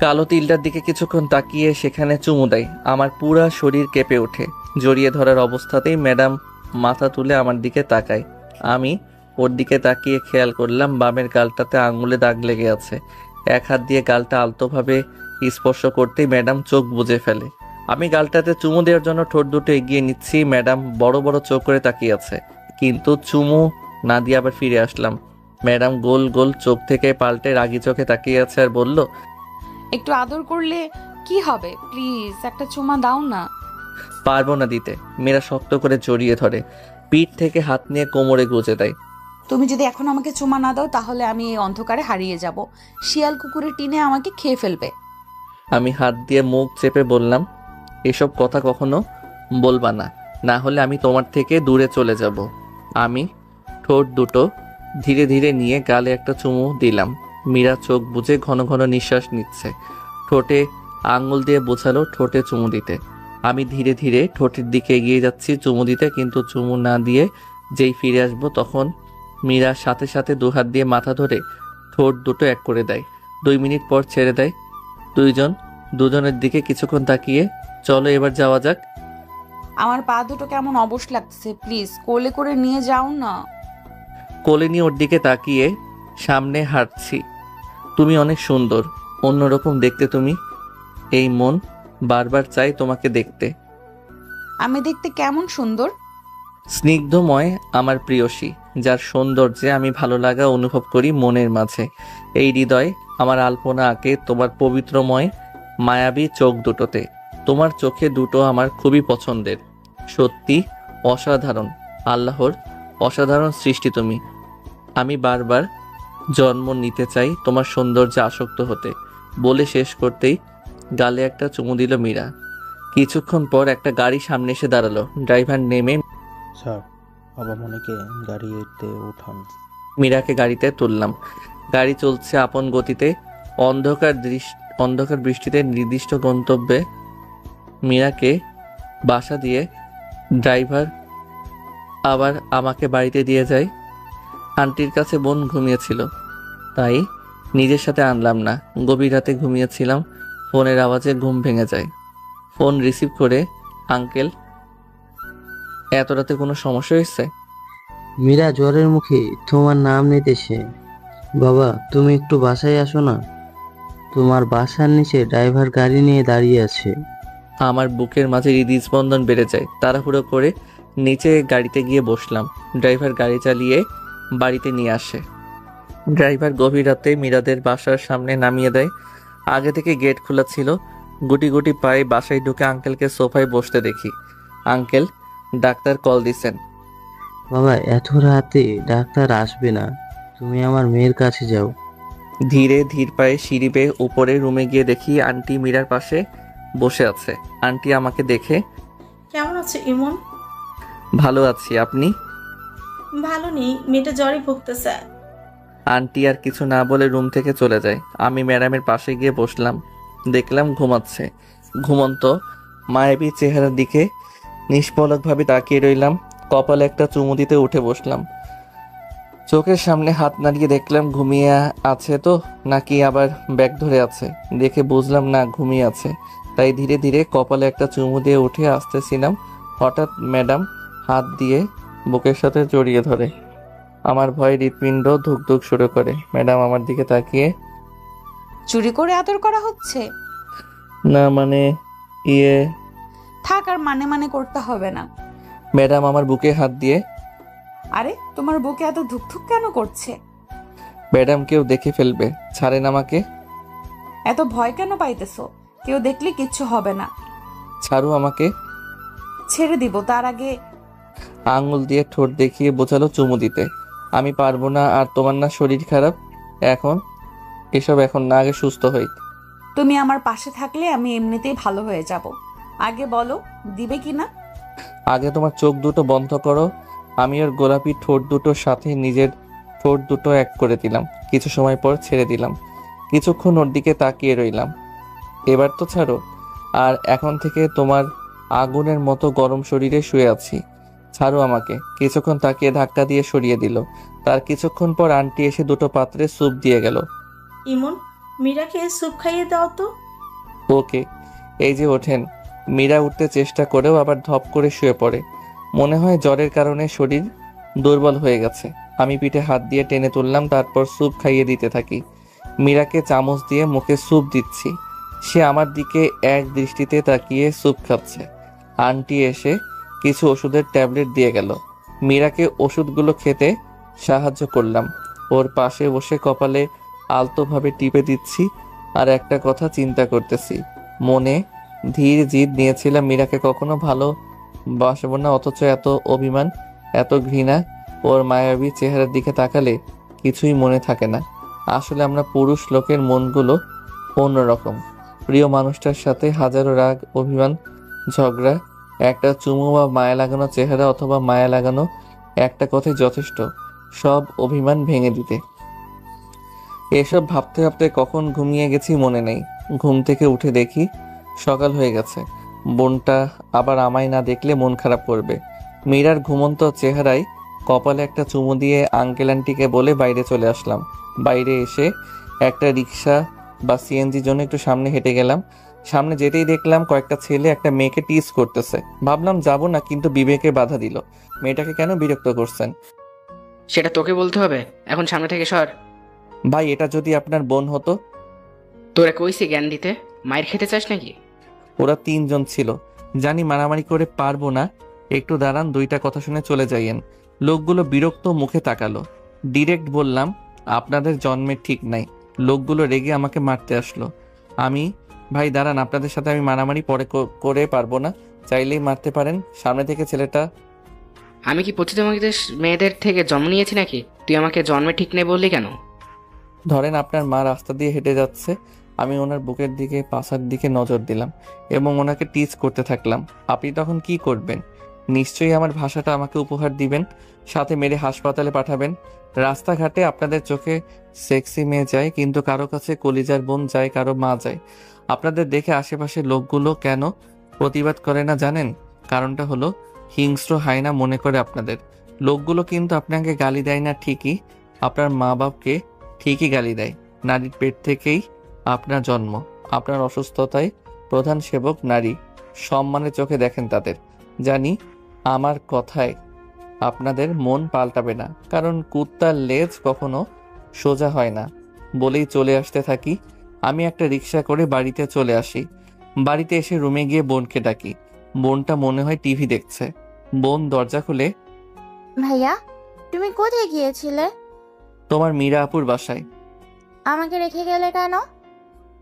কালো তিলটার দিকে কিছুক্ষণ তাকিয়ে সেখানে চুমু দেয়। আমার পুরা শরীর কেঁপে ওঠে। জড়িয়ে ধরার অবস্থাতেই ম্যাডাম মাথা তুলে আমার দিকে তাকায়। আমি ওর দিকে তাকিয়ে খেয়াল করলাম বামের গালটাতে আঙুলে দাগ লেগে আছে। এক হাত দিয়ে গালটা আলতোভাবে স্পর্শ করতেই ম্যাডাম চোখ বুজে ফেলে। আমি গালটাতে চুমু দেওয়ার জন্য ঠোঁট দুটো এগিয়ে নিচ্ছি। ম্যাডাম বড় বড় চোখ করে তাকিয়ে আছে, কিন্তু চুমু না দিয়ে আবার ফিরে আসলাম। ম্যাডাম গোল গোল চোখ থেকে পাল্টে রাগি চোখে তাকিয়ে আছে আর বলল, একটু আদর করলে কি হবে? প্লিজ একটা চুমা দাও না। পারবো না দিতে। মেয়েরা শক্ত করে জড়িয়ে ধরে, পিঠ থেকে হাত নিয়ে কোমরে গুজে দেয়। তুমি যদি এখন আমাকে চুমা না দাও তাহলে আমি এই অন্ধকারে হারিয়ে যাব। শিয়াল কুকুরের টিনে আমাকে খেয়ে ফেলবে। আমি হাত দিয়ে মুখ চেপে বললাম, এসব কথা কখনো বলবা না, না হলে আমি তোমার থেকে দূরে চলে যাব। আমি ঠোঁট দুটো ধীরে ধীরে নিয়ে গালে একটা চুমু দিলাম। মীরা চোখ বুজে ঘন ঘন নিঃশ্বাস নিচ্ছে। ঠোঁটে আঙুল দিয়ে বোঝালো ঠোঁটে চুমু দিতে। আমি ধীরে ধীরে ঠোঁটের দিকে এগিয়ে যাচ্ছি চুমু দিতে, কিন্তু চুমু না দিয়ে যেই ফিরে আসবো তখন মীরা সাথে সাথে দুহাত দিয়ে মাথা ধরে ঠোঁট দুটো এক করে দেয়। 2 মিনিট পর ছেড়ে দেয়। দুজনের দিকে কিছুক্ষণ তাকিয়ে চলো এবার যাওয়া যাক। আমার পা দুটো কেমন অবশ লাগছে, প্লিজ কোলে করে নিয়ে যাও না। কোলে নিয়ে ওর দিকে তাকিয়ে সামনে হাঁটছি। তুমি অনেক সুন্দর, অন্যরকম দেখতে তুমি। এই মন বারবার চাই তোমাকে দেখতে। আমি দেখতে কেমন সুন্দর? স্নিগ্ধময় আমার প্রিয়সী, যার সৌন্দর্যে আমি ভালো লাগা অনুভব করি মনের মাঝে। এই হৃদয় আমার আলপনা আঁকে তোমার পবিত্রময় মায়াবী চোখ দুটোতে। তোমার চোখে দুটো আমার খুবই পছন্দের। সত্যি অসাধারণ, আল্লাহর অসাধারণ সৃষ্টি তুমি। আমি বারবার জন্ম নিতে চাই তোমার সৌন্দর্যে আসক্ত হতে। বলে শেষ করতেই গালে একটা চুমু দিল মীরা। কিছুক্ষণ পর একটা গাড়ি সামনে এসে দাঁড়ালো। ড্রাইভার নেমে স্যার, বাবা মনিকে গাড়িতে উঠান। মীরাকে গাড়িতে তুললাম। গাড়ি চলছে আপন গতিতে। অন্ধকার বৃষ্টিতে নির্দিষ্ট গন্তব্যে মীরাকে বাসা দিয়ে ড্রাইভার আবার আমাকে বাড়িতে দিয়ে যায়। আন্টির কাছে বোন ঘুমিয়েছিল, তাই নিজের সাথে আনলাম না। গভীর রাতে ঘুমিয়েছিলাম, ফোনের আওয়াজে ঘুম ভেঙে যায়। ফোন রিসিভ করে, আঙ্কেল, এত রাতে কোনো সমস্যা হয়েছে? মীরা জ্বরের মুখে তোমার নাম নিতেছে। বাবা, তুমি একটু বাসায় আসো না। তোমার বাসার নিচে ড্রাইভার গাড়ি নিয়ে দাঁড়িয়ে আছে। আমার বুকের মাঝে হৃদস্পন্দন বেড়ে যায়। তাড়াহুড়ো করে নিচে গাড়িতে গিয়ে বসলাম। ড্রাইভার গাড়ি চালিয়ে বাড়িতে নিয়ে আসে। ড্রাইভার গভীর রাতে মীরাদের বাসার সামনে নামিয়ে দেয়। আগে থেকে গেট খোলা ছিল। গুটি গুটি পায়ে বাসায় ঢুকে আঙ্কেলকে সোফায় বসতে দেখি। আঙ্কেল ডাক্তার কল দিছেন। বাবা, এত রাতে ডাক্তার আসবে না, তুমি আমার মেয়ের কাছে যাও। ধীর পায়ে সিঁড়ি বেয়ে উপরে রুমে গিয়ে দেখি আন্টি মীরার পাশে বসে আছে। আন্টি আমাকে দেখে, কেমন আছে ইমন? ভালো আছি, আপনি? ভালো নেই, মেয়েটা জ্বরে ভুগতেছে। আন্টি আর কিছু না বলে রুম থেকে চলে যায়। আমি ম্যাডামের পাশে গিয়ে বসলাম। দেখলাম ঘুমাচ্ছে। ঘুমন্ত মায়াবী চেহারার দিকে নিষ্পলকভাবে তাকিয়ে রইলাম। কপালে একটা চুমু দিতে উঠে বসলাম। চোখের সামনে হাত নাড়িয়ে দেখলাম ঘুমিয়ে আছে তো নাকি আবার ব্যাগ ধরে আছে। দেখে বুঝলাম না, ঘুমিয়ে আছে। তাই ধীরে ধীরে কপালে একটা চুমু দিয়ে উঠে আসতেছিলাম। হঠাৎ ম্যাডাম হাত দিয়ে বুকের সাথে জড়িয়ে ধরে। আমার ভয়ে হৃৎপিণ্ড ধুক ধুক শুরু করে। ম্যাডাম আমার দিকে তাকিয়ে, চুরি করে আদর করা হচ্ছে? না মানে থাক, আর মানে করতে হবে না। ম্যাডাম আমার বুকে হাত দিয়ে, আরে তোমার বুকে এত ধুকধুক কেন করছে? ম্যাডাম কেউ দেখে ফেলবে, ছাড়েন আমাকে। এত ভয় কেন পাইতেছো? কেউ দেখলে কিচ্ছু হবে না। ছাড়ো আমাকে। ছেড়ে দিব, তার আগে আঙুল দিয়ে ঠোঁট দেখিয়ে বোঝালো চুমু দিতে। আমি পারবো না। আর তোমার না শরীর খারাপ? এসব এখন না, আগে সুস্থ হই। তুমি আমার পাশে থাকলে আমি এমনিতেই ভালো হয়ে যাব। আগে বলো দিবে কি না। আগে তোমার চোখ দুটো বন্ধ করো। আমি ওর গোলাপি ঠোঁট দুটোর সাথে নিজের ঠোঁট দুটো এক করে দিলাম। কিছু সময় পর ছেড়ে দিলাম। কিছুক্ষণ ওর দিকে তাকিয়ে রইলাম। এবার তো ছাড়ো। আর এখন থেকে তোমার আগুনের মতো গরম শরীরে শুয়ে আছি, ছাড়ো আমাকে। কিছুক্ষণ তাকিয়ে ধাক্কা দিয়ে সরিয়ে দিল। তার কিছুক্ষণ পর আন্টি এসে দুটো পাত্রে স্যুপ দিয়ে গেল। ইমন, মীরাকে স্যুপ খাইয়ে দাও তো। ওকে। এই যে ওঠেন। মীরা উঠতে চেষ্টা করেও আবার ধপ করে শুয়ে পড়ে। মনে হয় জ্বরের কারণে শরীর দুর্বল হয়ে গেছে। আমি পিঠে হাত দিয়ে টেনে তুললাম, তারপর স্যুপ খাইয়ে দিতে থাকি। মীরাকে চামচ দিয়ে মুখে স্যুপ দিচ্ছি। সে আমার দিকে এক দৃষ্টিতে তাকিয়ে স্যুপ খাচ্ছে। আন্টি এসে কিছু ওষুধের ট্যাবলেট দিয়ে গেল। মীরাকে ওষুধগুলো খেতে সাহায্য করলাম। ওর পাশে বসে কপালে আলতোভাবে টিপে দিচ্ছি আর একটা কথা চিন্তা করতেছি। মনে ধীর জিদ নিয়েছিলাম মীরাকে কখনো ভালোবাসবো না, অথচ এত অভিমান, এত ঘৃণা। ওর মায়াবী চেহারার দিকে তাকালে কিছুই মনে থাকে না। আসলে আমরা পুরুষ লোকের মনগুলো অন্যরকম। প্রিয় মানুষটার সাথে হাজারো রাগ, অভিমান, ঝগড়া, একটা চুমু বা মায়া লাগানো চেহারা অথবা মায়া লাগানো একটা কথাই যথেষ্ট। সব অভিমান ভেঙে দিতে। এসব ভাবতে ভাবতে কখন ঘুমিয়ে গেছি মনে নেই। ঘুম থেকে উঠে দেখি সকাল হয়ে গেছে। বোনটা আবার আমায় না দেখলে মন খারাপ করবে। মীরার ঘুমন্ত চেহারায় কপালে একটা চুমু দিয়ে আঙ্কেল আন্টিকে বলে বাইরে চলে আসলাম। বাইরে এসে একটা রিক্সা বা সিএনজির জন্য একটু সামনে হেঁটে গেলাম। সামনে যেতেই দেখলাম কয়েকটা ছেলে একটা মেয়েকে টিজ করতেছে। ভাবলাম যাব না, কিন্তু বিবেকে বাধা দিল। মেয়েটাকে কেন বিরক্ত করছেন? সেটা তোকে বলতে হবে, এখন সামনে থেকে সর। ভাই, এটা যদি আপনার বোন হতো। তোরা কইছি জ্ঞান দিতে, মায়ের খেতে চাস নাকি? ওরা 3 জন ছিল। জানি মারামারি করে পারবো না। একটু দাঁড়ান, 2টা কথা শুনে চলে যাইয়েন। লোকগুলো বিরক্ত মুখে তাকালো। ডিরেক্ট বললাম, আপনাদের জন্মের ঠিক নাই। লোকগুলো রেগে আমাকে মারতে আসলো। ভাই দাঁড়ান, আপনাদের সাথে আমি মারামারি পরে করে পারবো না। চাইলেই মারতে পারেন। সামনে থেকে ছেলেটা। আমি কি পতিতমাকে মেয়েদের থেকে জন্ম নিয়েছি নাকি? তুই আমাকে জন্মে ঠিক নেই বললি কেন? ধরেন আপনার মা রাস্তা দিয়ে হেঁটে যাচ্ছে, আমি ওনার বুকের দিকে, পাছার দিকে নজর দিলাম এবং ওনাকে টিচ করতে থাকলাম। আপনি তখন কি করবেন? নিশ্চয়ই আমার ভাষাটা আমাকে উপহার দিবেন, সাথে মেরে হাসপাতালে পাঠাবেন। রাস্তাঘাটে আপনাদের চোখে সেক্সি মেয়ে যায়, কিন্তু কারো কাছে কলিজার বোন যায়, কারো মা যায়। আপনাদের দেখে আশেপাশের লোকগুলো কেন প্রতিবাদ করে না জানেন? কারণটা হলো হিংস্র হায়না মনে করে আপনাদের। লোকগুলো কিন্তু আপনাকে গালি দেয় না ঠিকই, আপনার মা বাপকে ঠিকই গালি দেয়। নারীর পেট থেকেই আপনার জন্ম। আপনার অসুস্থতায় প্রধান সেবক নারী। সম্মানের চোখে দেখেন তাদের। জানি আমার কথায় আপনাদের মন পাল্টাবে না, কারণ কুত্তার লেজ কখনো সোজা হয় না। বলেই চলে আসতে থাকি। আমি একটা রিক্সা করে বাড়িতে চলে আসি। বাড়িতে এসে রুমে গিয়ে বোনকে ডাকি। বোনটা মনে হয় টিভি দেখছে। বোন দরজা খুলে, ভাইয়া, তুমি কোথায় গিয়েছিলে? তোমার মীরা আপুর বাসায়। আমাকে রেখে গেলে কেন?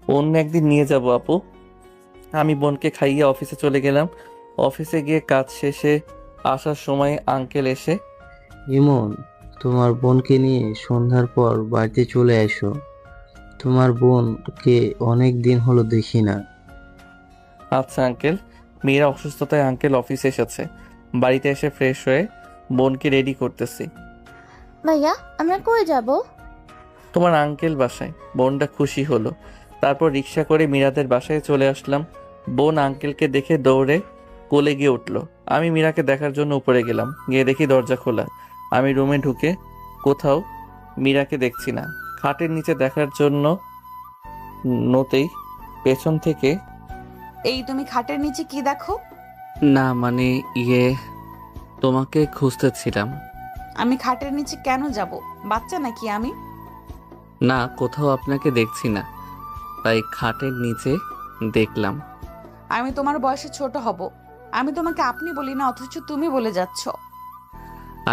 অন্য একদিন নিয়ে যাব আপু। আমি বোনকে খাইয়ে অফিসে চলে গেলাম। অফিসে গিয়ে কাজ শেষে আসার সময় আঙ্কেল এসে, ইমন, তোমার বোনকে নিয়ে সন্ধ্যার পর বাড়িতে চলে এসো। তোমার বোনকে অনেক দিন হলো দেখি না। আচ্ছা আঙ্কেল। মেয়েরা অসুস্থতায় আঙ্কেল অফিসে এসেছে। বাড়িতে এসে ফ্রেশ হয়ে বোনকে রেডি করতেছি। ভাইয়া, আমরা কই যাব? তোমার আঙ্কেল বাসায়। বোনটা খুশি হলো। তারপর রিক্সা করে মীরাদের বাসায় চলে আসলাম। বোন আঙ্কেলকে দেখে দৌড়ে কোলে গিয়ে উঠলো। আমি মীরাকে দেখার জন্য উপরে গেলাম। গিয়ে দেখি দরজা খোলা। আমি রুমে ঢুকে কোথাও মীরাকে দেখছি না। খাটের নিচে দেখার জন্য নতেই পেছন থেকে, এই তুমি খাটের নিচে কি দেখো? না মানে তোমাকে খুঁজতেছিলাম। আমি খাটের নিচে কেন যাব? বাচ্চা নাকি আমি? না, কোথাও আপনাকে দেখছি না, তাই খাটের নিচে দেখলাম। আমি তোমার বয়সে ছোট হব। আমি তোমাকে আপনি বলি না, অথচ তুমি বলে যাচ্ছ।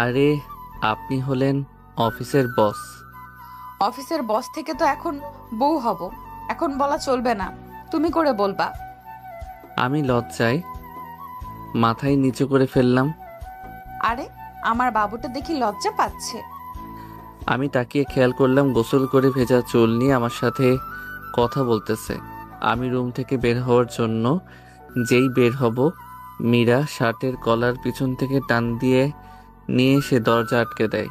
আরে আপনি হলেন অফিসের বস। অফিসের বস থেকে তো এখন বউ হব। এখন বলা চলবে না, তুমি করে বলবা। আমি লজ্জায় মাথায় নিচু করে ফেললাম। আরে আমার বাবুটা দেখি লজ্জা পাচ্ছে। আমি তাকিয়ে খেয়াল করলাম গোসল করে ভেজা চুল নিয়ে আমার সাথে কথা বলতেছে। আমি রুম থেকে বের হওয়ার জন্য যেই বের হব, মীরা শার্টের কলার পিছন থেকে টান দিয়ে নিয়ে এসে দরজা আটকে দেয়।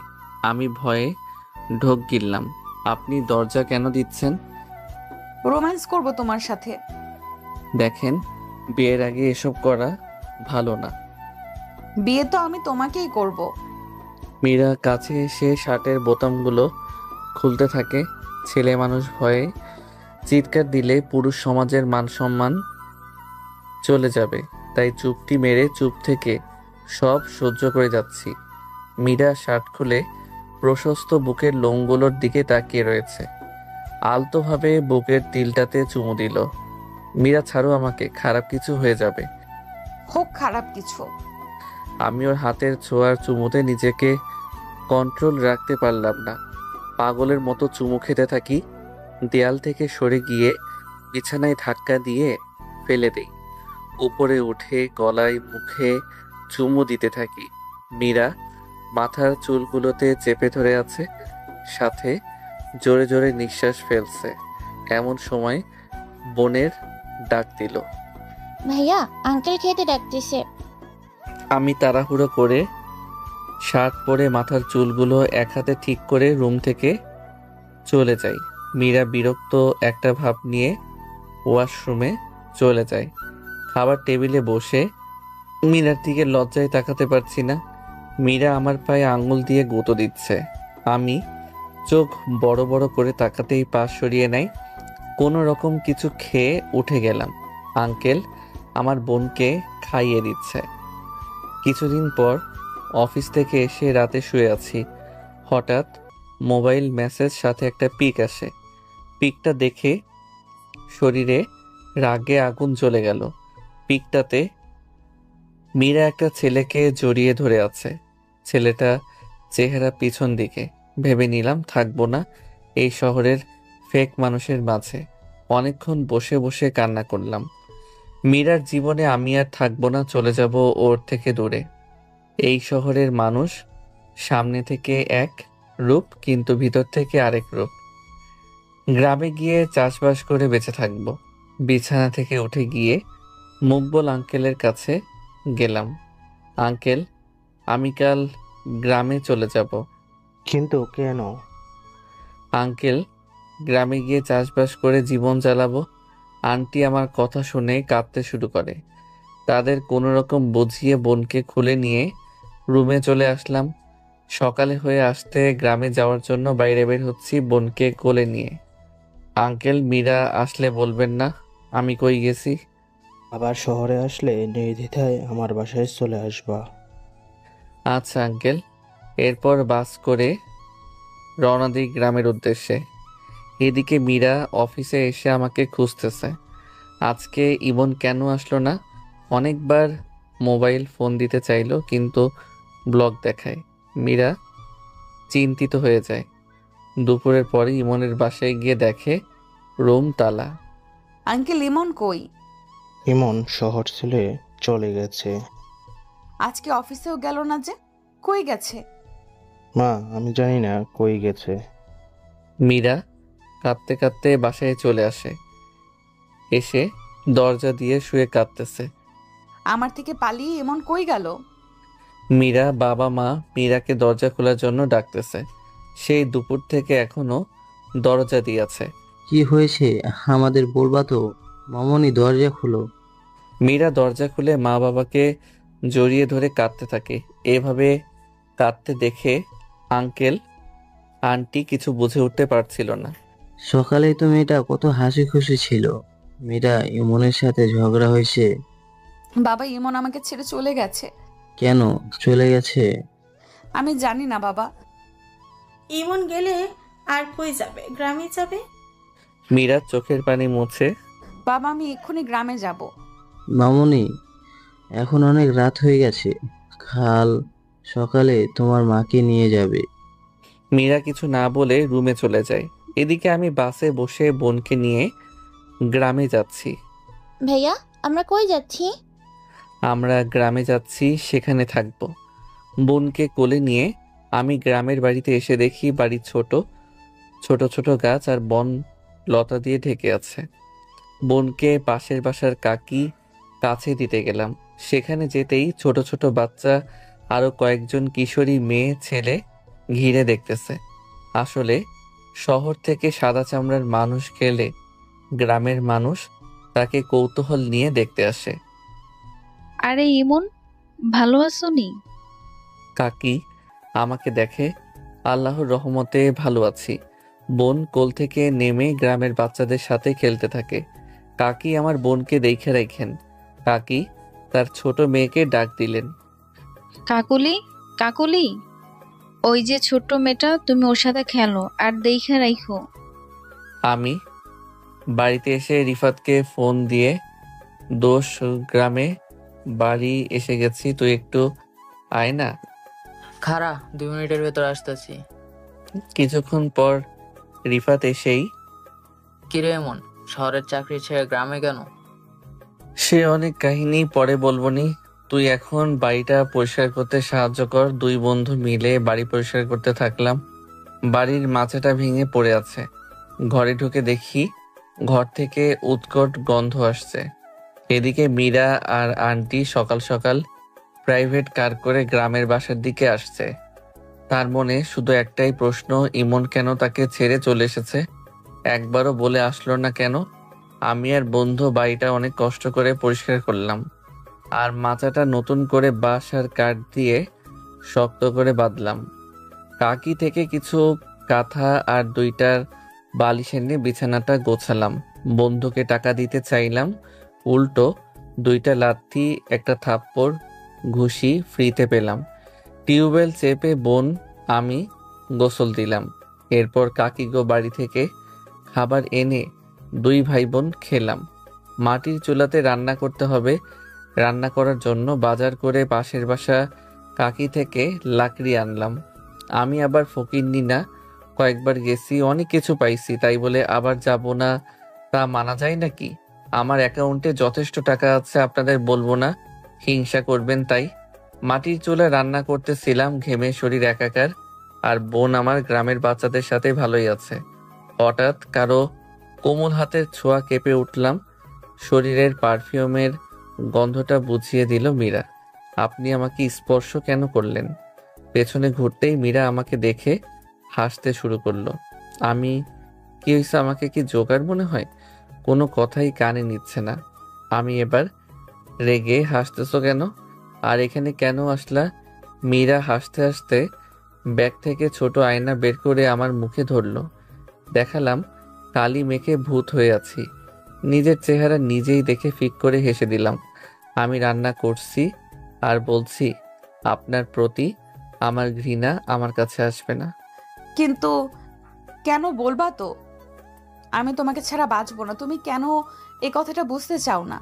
আমি ভয়ে ঢোক গিললাম। আপনি দরজা কেন দিচ্ছেন? রোম্যান্স করব তোমার সাথে। দেখেন, বিয়ের আগে এসব করা ভালো না। বিয়ে তো আমি তোমাকেই করব। মীরা কাছে এসে শার্টের বোতামগুলো খুলতে থাকে। ছেলে মানুষ ভয়ে চিৎকার দিলে পুরুষ সমাজের মান সম্মান চলে যাবে, তাই চুপটি মেরে চুপ থেকে সব সহ্য করে যাচ্ছি। মীরা শার্ট খুলে প্রশস্ত বুকের লোমগুলোর দিকে তাকিয়ে রয়েছে। আলতোভাবে বুকের তিলটাতে চুমু দিল। মীরা, ছাড়ো আমাকে, খারাপ কিছু হয়ে যাবে। হোক খারাপ কিছু। আমি ওর হাতের ছোঁয়ার চুমুতে নিজেকে কন্ট্রোল রাখতে পারলাম না। পাগলের মতো চুমু খেতে থাকি। দেয়াল থেকে সরে গিয়ে বিছানায় ধাক্কা দিয়ে ফেলে দেই। উপরে উঠে গলায় মুখে চুমু দিতে থাকি। মীরা মাথার চুলগুলোতে চেপে ধরে আছে, সাথে জোরে জোরে নিঃশ্বাস ফেলছে। এমন সময় বোনের ডাক দিল। ভাইয়া, আঙ্কেল খেতে ডাকতেছে। আমি তাড়াহুড়ো করে শার্ট পরে মাথার চুলগুলো এক হাতে ঠিক করে রুম থেকে চলে যাই। মীরা বিরক্ত একটা ভাব নিয়ে ওয়াশরুমে চলে যায়। খাবার টেবিলে বসে মীরার দিকে লজ্জায় তাকাতে পারছি না। মীরা আমার পায়ে আঙুল দিয়ে গুঁতো দিচ্ছে। আমি চোখ বড় বড় করে তাকাতেই পা সরিয়ে নেয়। কোনো রকম কিছু খেয়ে উঠে গেলাম। আঙ্কেল আমার বোনকে খাইয়ে দিচ্ছে। কিছুদিন পর অফিস থেকে এসে রাতে শুয়ে আছি। হঠাৎ মোবাইল মেসেজ সাথে একটা পিক আসে। পিকটা দেখে শরীরে রাগে আগুন জ্বলে গেল। পিকটাতে মীরা একটা ছেলেকে জড়িয়ে ধরে আছে। ছেলেটা চেহারা পিছন দিকে। ভেবে নিলাম থাকবো না এই শহরের ফেক মানুষের মাঝে। অনেকক্ষণ বসে বসে কান্না করলাম। মীরার জীবনে আমি আর থাকবো না, চলে যাব ওর থেকে দূরে। এই শহরের মানুষ সামনে থেকে এক রূপ, কিন্তু ভিতর থেকে আরেক রূপ। গ্রামে গিয়ে চাষবাস করে বেঁচে থাকবো। বিছানা থেকে উঠে গিয়ে মুকবল আঙ্কেলের কাছে গেলাম। আঙ্কেল, আমি কাল গ্রামে চলে যাব। কিন্তু কেন? আঙ্কেল, গ্রামে গিয়ে চাষবাস করে জীবন চালাবো। আন্টি আমার কথা শুনে কাঁদতে শুরু করে। তাদের কোনো রকম বুঝিয়ে বোনকে খুলে নিয়ে রুমে চলে আসলাম। সকালে হয়ে আসতে গ্রামে যাওয়ার জন্য বাইরে বের হচ্ছি বোনকে কোলে নিয়ে। আঙ্কেল, মীরা আসলে বলবেন না আমি কই গেছি? আবার শহরে আসলে নির্দ্বিধায় আমার বাসায় চলে আসবা। আচ্ছা আঙ্কেল। এরপর বাস করে রওনা দিই গ্রামের উদ্দেশ্যে। এদিকে মীরা অফিসে এসে আমাকে খুঁজতেছে। আজকে ইমন কেন আসলো না? অনেকবার মোবাইল ফোন দিতে চাইলো, কিন্তু ব্লক দেখায়। মীরা চিন্তিত হয়ে যায়। দুপুরের পরে ইমনের বাসায় গিয়ে দেখে রুম তালা। আঙ্কেল, ইমন কই? ইমন শহর ছেড়ে চলে গেছে। আজকে অফিসেও গেল না যে, কই গেছে? মা, আমি জানি না কই গেছে। মীরা কাঁদতে কাঁদতে বাসায় চলে আসে। এসে দরজা দিয়ে শুয়ে কাঁদতেছে। আমার থেকে পালিয়ে এমন কই গেল? মীরা বাবা মা মীরাকে দরজা খোলার জন্য ডাকতেছে। সেই দুপুর থেকে এখনো দরজা দিয়েছে। কি হয়েছে আমাদের বলবা তো? মামনি দরজা খুলো। মীরা দরজা খুলে মা বাবাকে জড়িয়ে ধরে কাঁদতে থাকে। এভাবে কাঁদতে দেখে আঙ্কেল আন্টি কিছু বুঝে উঠতে পারছিল না। সকালে তো মেয়েটা কত হাসি খুশি ছিল। মেয়েটা ইমনের সাথে ঝগড়া হয়েছে। বাবা, ইমন আমাকে ছেড়ে চলে গেছে। কেন চলে গেছে? আমি জানি না বাবা। ইমন গেলে আর কই যাবে? গ্রামে যাবে। মীরা চোখের পানি মুছে। বাবা, আমি এক্ষুনি গ্রামে যাব। মামনি, এখন অনেক রাত হয়ে গেছে। কাল সকালে তোমার মাকে নিয়ে যাবে। মীরা কিছু না বলে রুমে চলে যায়। এদিকে আমি বাসে বসে বোনকে নিয়ে গ্রামে যাচ্ছি। ভাইয়া, আমরা কই যাচ্ছি? আমরা গ্রামে যাচ্ছি, সেখানে থাকবো। বোনকে কোলে নিয়ে আমি গ্রামের বাড়িতে এসে দেখি বাড়ি ছোট ছোট ছোট গাছ আর বন লতা দিয়ে ঢেকে আছে। বোনকে পাশের বাসার কাকি কাছে দিতে গেলাম। সেখানে যেতেই ছোট ছোট বাচ্চা আরো কয়েকজন কিশোরী মেয়ে ছেলে ঘিরে দেখতেছে। আসলে শহর থেকে সাদা চামড়ার মানুষ গেলে গ্রামের মানুষ তাকে কৌতূহল নিয়ে দেখতে আসে। আরে ইমন, ভালো আছো নি? কাকি আমাকে দেখে। আল্লাহর রহমতে ভালো আছি। বোন কোল থেকে নেমে গ্রামের বাচ্চাদের সাথে খেলতে থাকে। কাকি আমার বোনকে দেখে রাখেন। কাকি তার ছোট মেয়েকে ডাক দিলেন। কাকুলি, কাকুলি, ওই যে ছোট্ট মেয়েটা, তুমি ওর সাথে খেলো আর দেখে রাখো। আমি বাড়িতে এসে রিফাতকে ফোন দিয়ে দোষ গ্রামে বাড়ি এসে গেছি, তুই একটু আয় না। খারা, 2 মিনিটের ভেতর আসতেছি। কিছুক্ষণ পর রিফাত এসেই, কিরে এমন, শহরের চাকরি ছেড়ে গ্রামে কেন? সে অনেক কাহিনী পরে বলবনি। তুই এখন বাড়িটা পরিষ্কার করতে সাহায্য কর। 2 বন্ধু মিলে বাড়ি পরিষ্কার করতে থাকলাম। বাড়ির মাচাটা ভেঙে পড়ে আছে। ঘরে ঢুকে দেখি ঘর থেকে উৎকট গন্ধ আসছে। এদিকে মীরা আর আন্টি সকাল সকাল প্রাইভেট কার করে গ্রামের বাসার দিকে আসছে। তার মনে শুধু একটাই প্রশ্ন, ইমন কেন তাকে ছেড়ে চলে এসেছে? একবারও বলে আসলো না কেন? আমি আর বন্ধু বাড়িটা অনেক কষ্ট করে পরিষ্কার করলাম, আর মাচাটা নতুন করে বাঁশ আর কাঠ দিয়ে শক্ত করে বাঁধলাম। কাকি থেকে কিছু কাঁথা আর 2টা বালিশ এনে বিছানাটা গোছালাম। বন্ধুকে টাকা দিতে চাইলাম, উল্টো 2টা লাথি, একটা থাপ্পড়, ঘুষি ফ্রিতে পেলাম। টিউবওয়েল চেপে বোন আমি গোসল দিলাম। এরপর কাকিগো বাড়ি থেকে খাবার এনে 2 ভাই বোন খেলাম। মাটির চুলাতে রান্না করতে হবে। রান্না করার জন্য বাজার করে পাশের বাসা কাকি থেকে লাকড়ি আনলাম। আমি আবার ফকিন্নি না, কয়েকবার গেছি, অনেক কিছু পাইছি, তাই বলে আবার যাব না তা মানা যায় নাকি? আমার অ্যাকাউন্টে যথেষ্ট টাকা আছে, আপনাদের বলবো না, হিংসা করবেন তাই। মাটির চুলায় রান্না করতেছিলাম, ঘেমে শরীর একাকার। আর বোন আমার গ্রামের বাচ্চাদের সাথে ভালোই আছে। হঠাৎ কারো কোমল হাতের ছোঁয়া কেঁপে উঠলাম। শরীরের পারফিউমের গন্ধটা বুঝিয়ে দিল মীরা। আপনি আমাকে স্পর্শ কেন করলেন? পেছনে ঘুরতেই মীরা আমাকে দেখে হাসতে শুরু করলো। আমি কি হয়েছে, আমাকে কি জোকার মনে হয়? কোনো কথাই কানে নিচ্ছে না। আমি এবার রেগে, হাসতেছো কেন? আর এখানে কেন আসলা? মীরা হাসতে হাসতে ব্যাগ থেকে ছোট আয়না বের করে আমার মুখে ধরলো। দেখালাম কালি মেখে ভূত হয়ে আছি। নিজের চেহারা নিজেই দেখে ফিক করে হেসে দিলাম। আমি রান্না করছি আর বলছি, আপনার প্রতি আমার ঘৃণা আমার কাছে আসবে না। কিন্তু কেন বলবা তো? আমি তোমাকে ছাড়া বাঁচবো না। তুমি কেন এই কথাটা বুঝতে চাও না?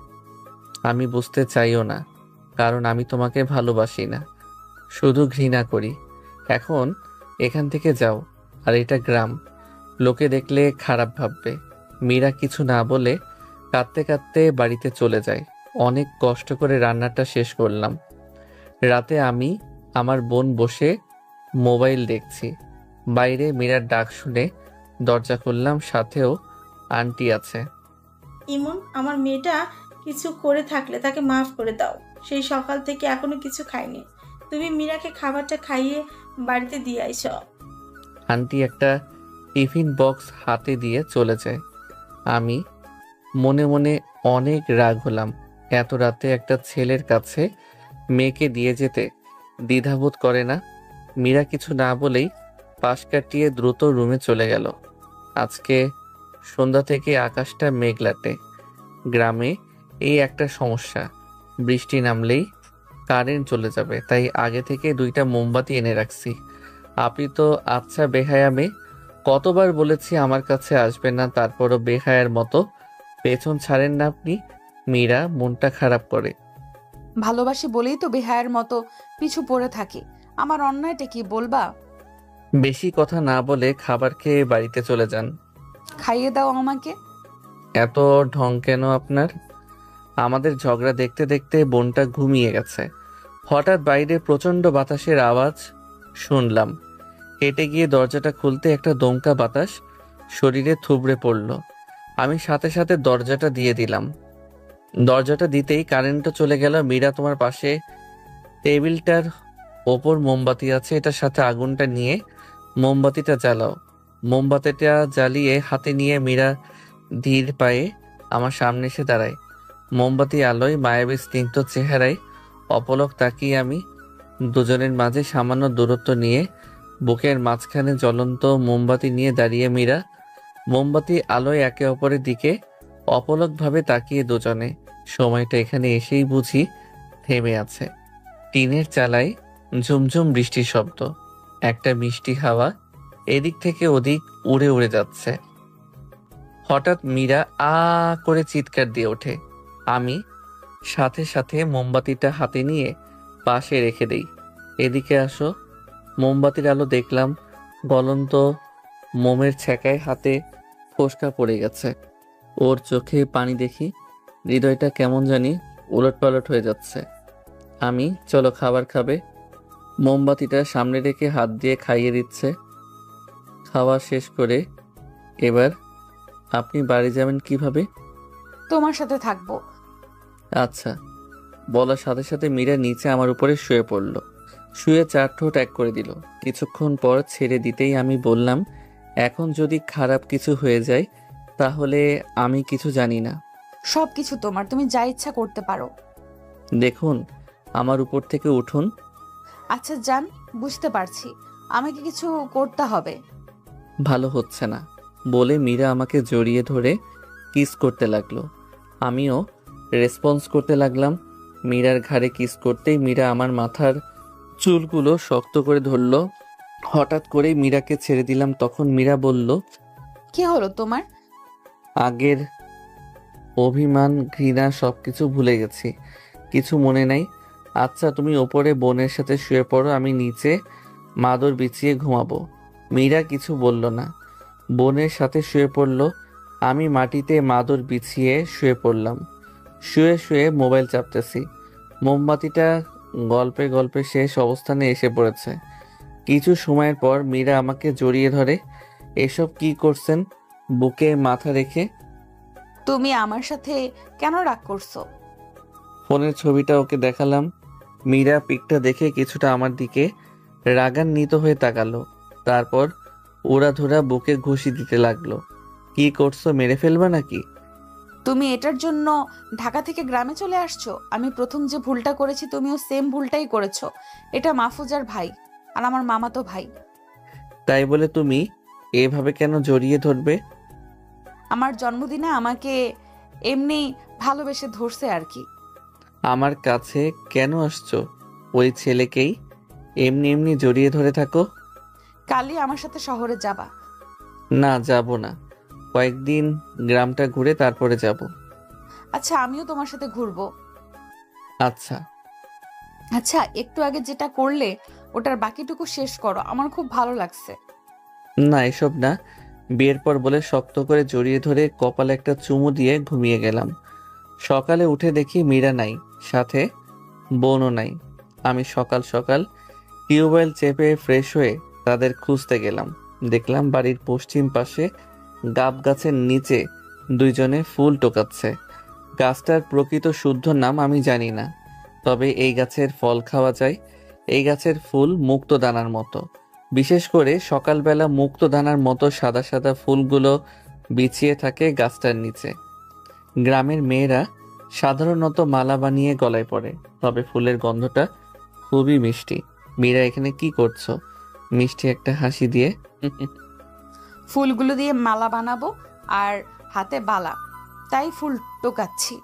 আমি বুঝতে চাইও না, কারণ আমি তোমাকে ভালোবাসি না, শুধু ঘৃণা করি। এখন এখান থেকে যাও। আর এটা গ্রাম, লোকে দেখলে খারাপ ভাববে। মীরা কিছু না বলে কাঁদতে কাঁদতে বাড়িতে চলে যায়। অনেক কষ্ট করে রান্নাটা শেষ করলাম। রাতে আমি আমার বোন বসে মোবাইল দেখছি। বাইরে মীরার ডাক শুনে দরজা খুললাম, সাথেও আন্টি আছে। ইমন, আমার মেয়েটা কিছু করে থাকলে তাকে মাফ করে দাও। সেই সকাল থেকে এখনো কিছু খায়নি। তুমি মীরাকে খাবারটা খাইয়ে বাড়িতে দিয়ে আইছো। আন্টি একটা টিফিন বক্স হাতে দিয়ে চলে যায়। আমি মনে মনে অনেক রাগ হলাম। এত রাতে একটা ছেলের কাছে মেয়েকে দিয়ে যেতে দ্বিধাবোধ করে না। মীরা কিছু না বলেই পাশ কাটিয়ে দ্রুত রুমে চলে গেল। আজকে সন্ধ্যা থেকে আকাশটা মেঘলাটে। গ্রামে এই একটা সমস্যা, বৃষ্টি নামলেই কারেন্ট চলে যাবে, তাই আগে থেকে 2টা মোমবাতি এনে রাখছি। আপনি তো আচ্ছা বেহায়া মেয়ে, কতবার বলেছি আমার কাছে আসবে না, তারপরও বেহায়ার মতো পেছন ছাড়েন না আপনি। মীরা মনটা খারাপ করে। ভালোবাসি বলেই তো বেহায়ের মতো পিছু পড়ে থাকি। আমার অন্যায়টা কি বলবা? বেশি কথা না বলে খাবার খেয়ে বাড়িতে চলে যান। খাইয়ে দাও আমাকে। এত ঢং কেন আপনার? আমাদের ঝগড়া দেখতে দেখতে বোনটা ঘুমিয়ে গেছে। হঠাৎ বাইরে প্রচন্ড বাতাসের আওয়াজ শুনলাম। হেঁটে গিয়ে দরজাটা খুলতে একটা দমকা বাতাস শরীরে থুবড়ে পড়ল। আমি সাথে সাথে দরজাটা দিয়ে দিলাম। দরজাটা দিতেই কারেন্টটা চলে গেল। মীরা, তোমার পাশে টেবিলটার ওপর মোমবাতি আছে, এটার সাথে আগুনটা নিয়ে মোমবাতিটা জ্বালাও। মোমবাতিটা জ্বালিয়ে হাতে নিয়ে মীরা ধীর পায়ে আমার সামনে এসে দাঁড়ায়। মোমবাতি আলোয় মায়াবী স্নিগ্ধ চেহারায় অপলক তাকিয়ে আমি দুজনের মাঝে সামান্য দূরত্ব নিয়ে বুকের মাঝখানে জ্বলন্ত মোমবাতি নিয়ে দাঁড়িয়ে মীরা। মোমবাতি আলোয় একে অপরের দিকে অপলকভাবে তাকিয়ে দুজনে। সময়টা এখানে এসেই বুঝি থেমে আছে। টিনের চালায় ঝুমঝুম বৃষ্টির শব্দ, একটা মিষ্টি হাওয়া এদিক থেকে ওদিক উড়ে উড়ে যাচ্ছে। হঠাৎ মীরা আ করে চিৎকার দিয়ে ওঠে। আমি সাথে সাথে মোমবাতিটা হাতে নিয়ে পাশে রেখে দেই। এদিকে আসো। মোমবাতির আলো দেখলাম গলন্ত মোমের ছেঁকায় হাতে ফোসকা পড়ে গেছে। ওর চোখে পানি দেখি হৃদয়টা কেমন জানি উলটপালট হয়ে যাচ্ছে। আমি, চলো খাবার খাবে। মোমবাতিটা সামনে রেখে হাত দিয়ে খাইয়ে দিচ্ছে। খাওয়া শেষ করে এবার আপনি বাড়ি যাবেন কিভাবে? তোমার সাথে থাকবো। আচ্ছা। বলার সাথে সাথে মীরা নিচে আমার উপরে শুয়ে পড়ল। শুয়ে 4 ঠোঁট এক করে দিল। কিছুক্ষণ পর ছেড়ে দিতেই আমি বললাম, এখন যদি খারাপ কিছু হয়ে যায় তাহলে আমি কিছু জানি না। সব কিছু তোমার, তুমি যা ইচ্ছা করতে পারো। দেখুন, আমার উপর থেকে উঠুন। আচ্ছা যান, বুঝতে পারছি আমাকে কিছু করতে হবে। ভালো হচ্ছে না বলে মীরা আমাকে জড়িয়ে ধরে কিস করতে লাগলো। আমিও রেসপন্স করতে লাগলাম। মীরার ঘাড়ে কিস করতেই মীরা আমার মাথার চুলগুলো শক্ত করে ধরলো। হঠাৎ করেই মীরাকে ছেড়ে দিলাম। তখন মীরা বলল, কি হলো তোমার? আগের অভিমান, ঘৃণা সবকিছু ভুলে গেছি, কিছু মনে নাই। আচ্ছা তুমি ওপরে বোনের সাথে শুয়ে পড়ো, আমি নিচে মাদুর বিছিয়ে ঘুমাবো। মীরা কিছু বলল না, বোনের সাথে শুয়ে পড়ল। আমি মাটিতে মাদুর বিছিয়ে শুয়ে পড়লাম। শুয়ে শুয়ে মোবাইল চাপতেছি। মোমবাতিটা গল্পে গল্পে শেষ অবস্থানে এসে পড়েছে। কিছু সময়ের পর মীরা আমাকে জড়িয়ে ধরে। এসব কি করছেন? বুকে মাথা রেখে। তুমি আমার সাথে কেন রাগ করছো? ফোনের ছবিটা ওকে দেখালাম। মীরা পিকটা দেখে কিছুটা আমার দিকে রাগান্বিত হয়ে তাকালো। তারপর ওড়াধরা বুকে ঘুষি দিতে লাগলো। কি করছো, মেরে ফেলবা নাকি? তুমি এটার জন্য ঢাকা থেকে গ্রামে চলে আসছো? আমি প্রথম যে ভুলটা করেছি তুমিও সেম ভুলটাই করেছো। এটা মাহফুজার ভাই আর আমার মামাতো ভাই। তাই বলে তুমি এভাবে কেন জড়িয়ে ধরবে? আমার জন্মদিনে আমাকে এমনি ভালোবেসে ধরছে আর কি। আমার কাছে কেন আসছো? ওই ছেলেকেই এমনি এমনি জড়িয়ে ধরে থাকো। কালই আমার সাথে শহরে যাবা? না, যাব না, কয়েকদিন গ্রামটা ঘুরে তারপরে যাব। আচ্ছা আমিও তোমার সাথে ঘুরবো। আচ্ছা। আচ্ছা একটু আগে যেটা করলে ওটার বাকিটুকু শেষ করো, আমার খুব ভালো লাগছে। না এসব না, বিয়ের পর বলে শক্ত করে জড়িয়ে ধরে কপালে একটা চুমু দিয়ে ঘুমিয়ে গেলাম। সকালে উঠে দেখি মীরা নাই, সাথে বোনও নাই। আমি সকাল সকাল টিউবওয়েল চেপে ফ্রেশ হয়ে তাদের খুঁজতে গেলাম। দেখলাম বাড়ির পশ্চিম পাশে গাব গাছের নিচে দুইজনে ফুল টোকাচ্ছে। গাছটার প্রকৃত শুদ্ধ নাম আমি জানি না, তবে এই গাছের ফল খাওয়া যায়। এই গাছের ফুল মুক্তদানার মতো, বিশেষ করে সকালবেলা মুক্তদানার মতো সাদা সাদা ফুলগুলো বিছিয়ে থাকে গাছটার নিচে। গ্রামের মেয়েরা সাধারণত মালা বানিয়ে গলায় পড়ে, তবে ফুলের গন্ধটা খুবই মিষ্টি। মীরা এখানে কি করছো? মিষ্টি একটা হাসি দিয়ে। ফুলগুলো দিয়ে মালা বানাবো আর হাতে বালা, তাই ফুল টোকাচ্ছি।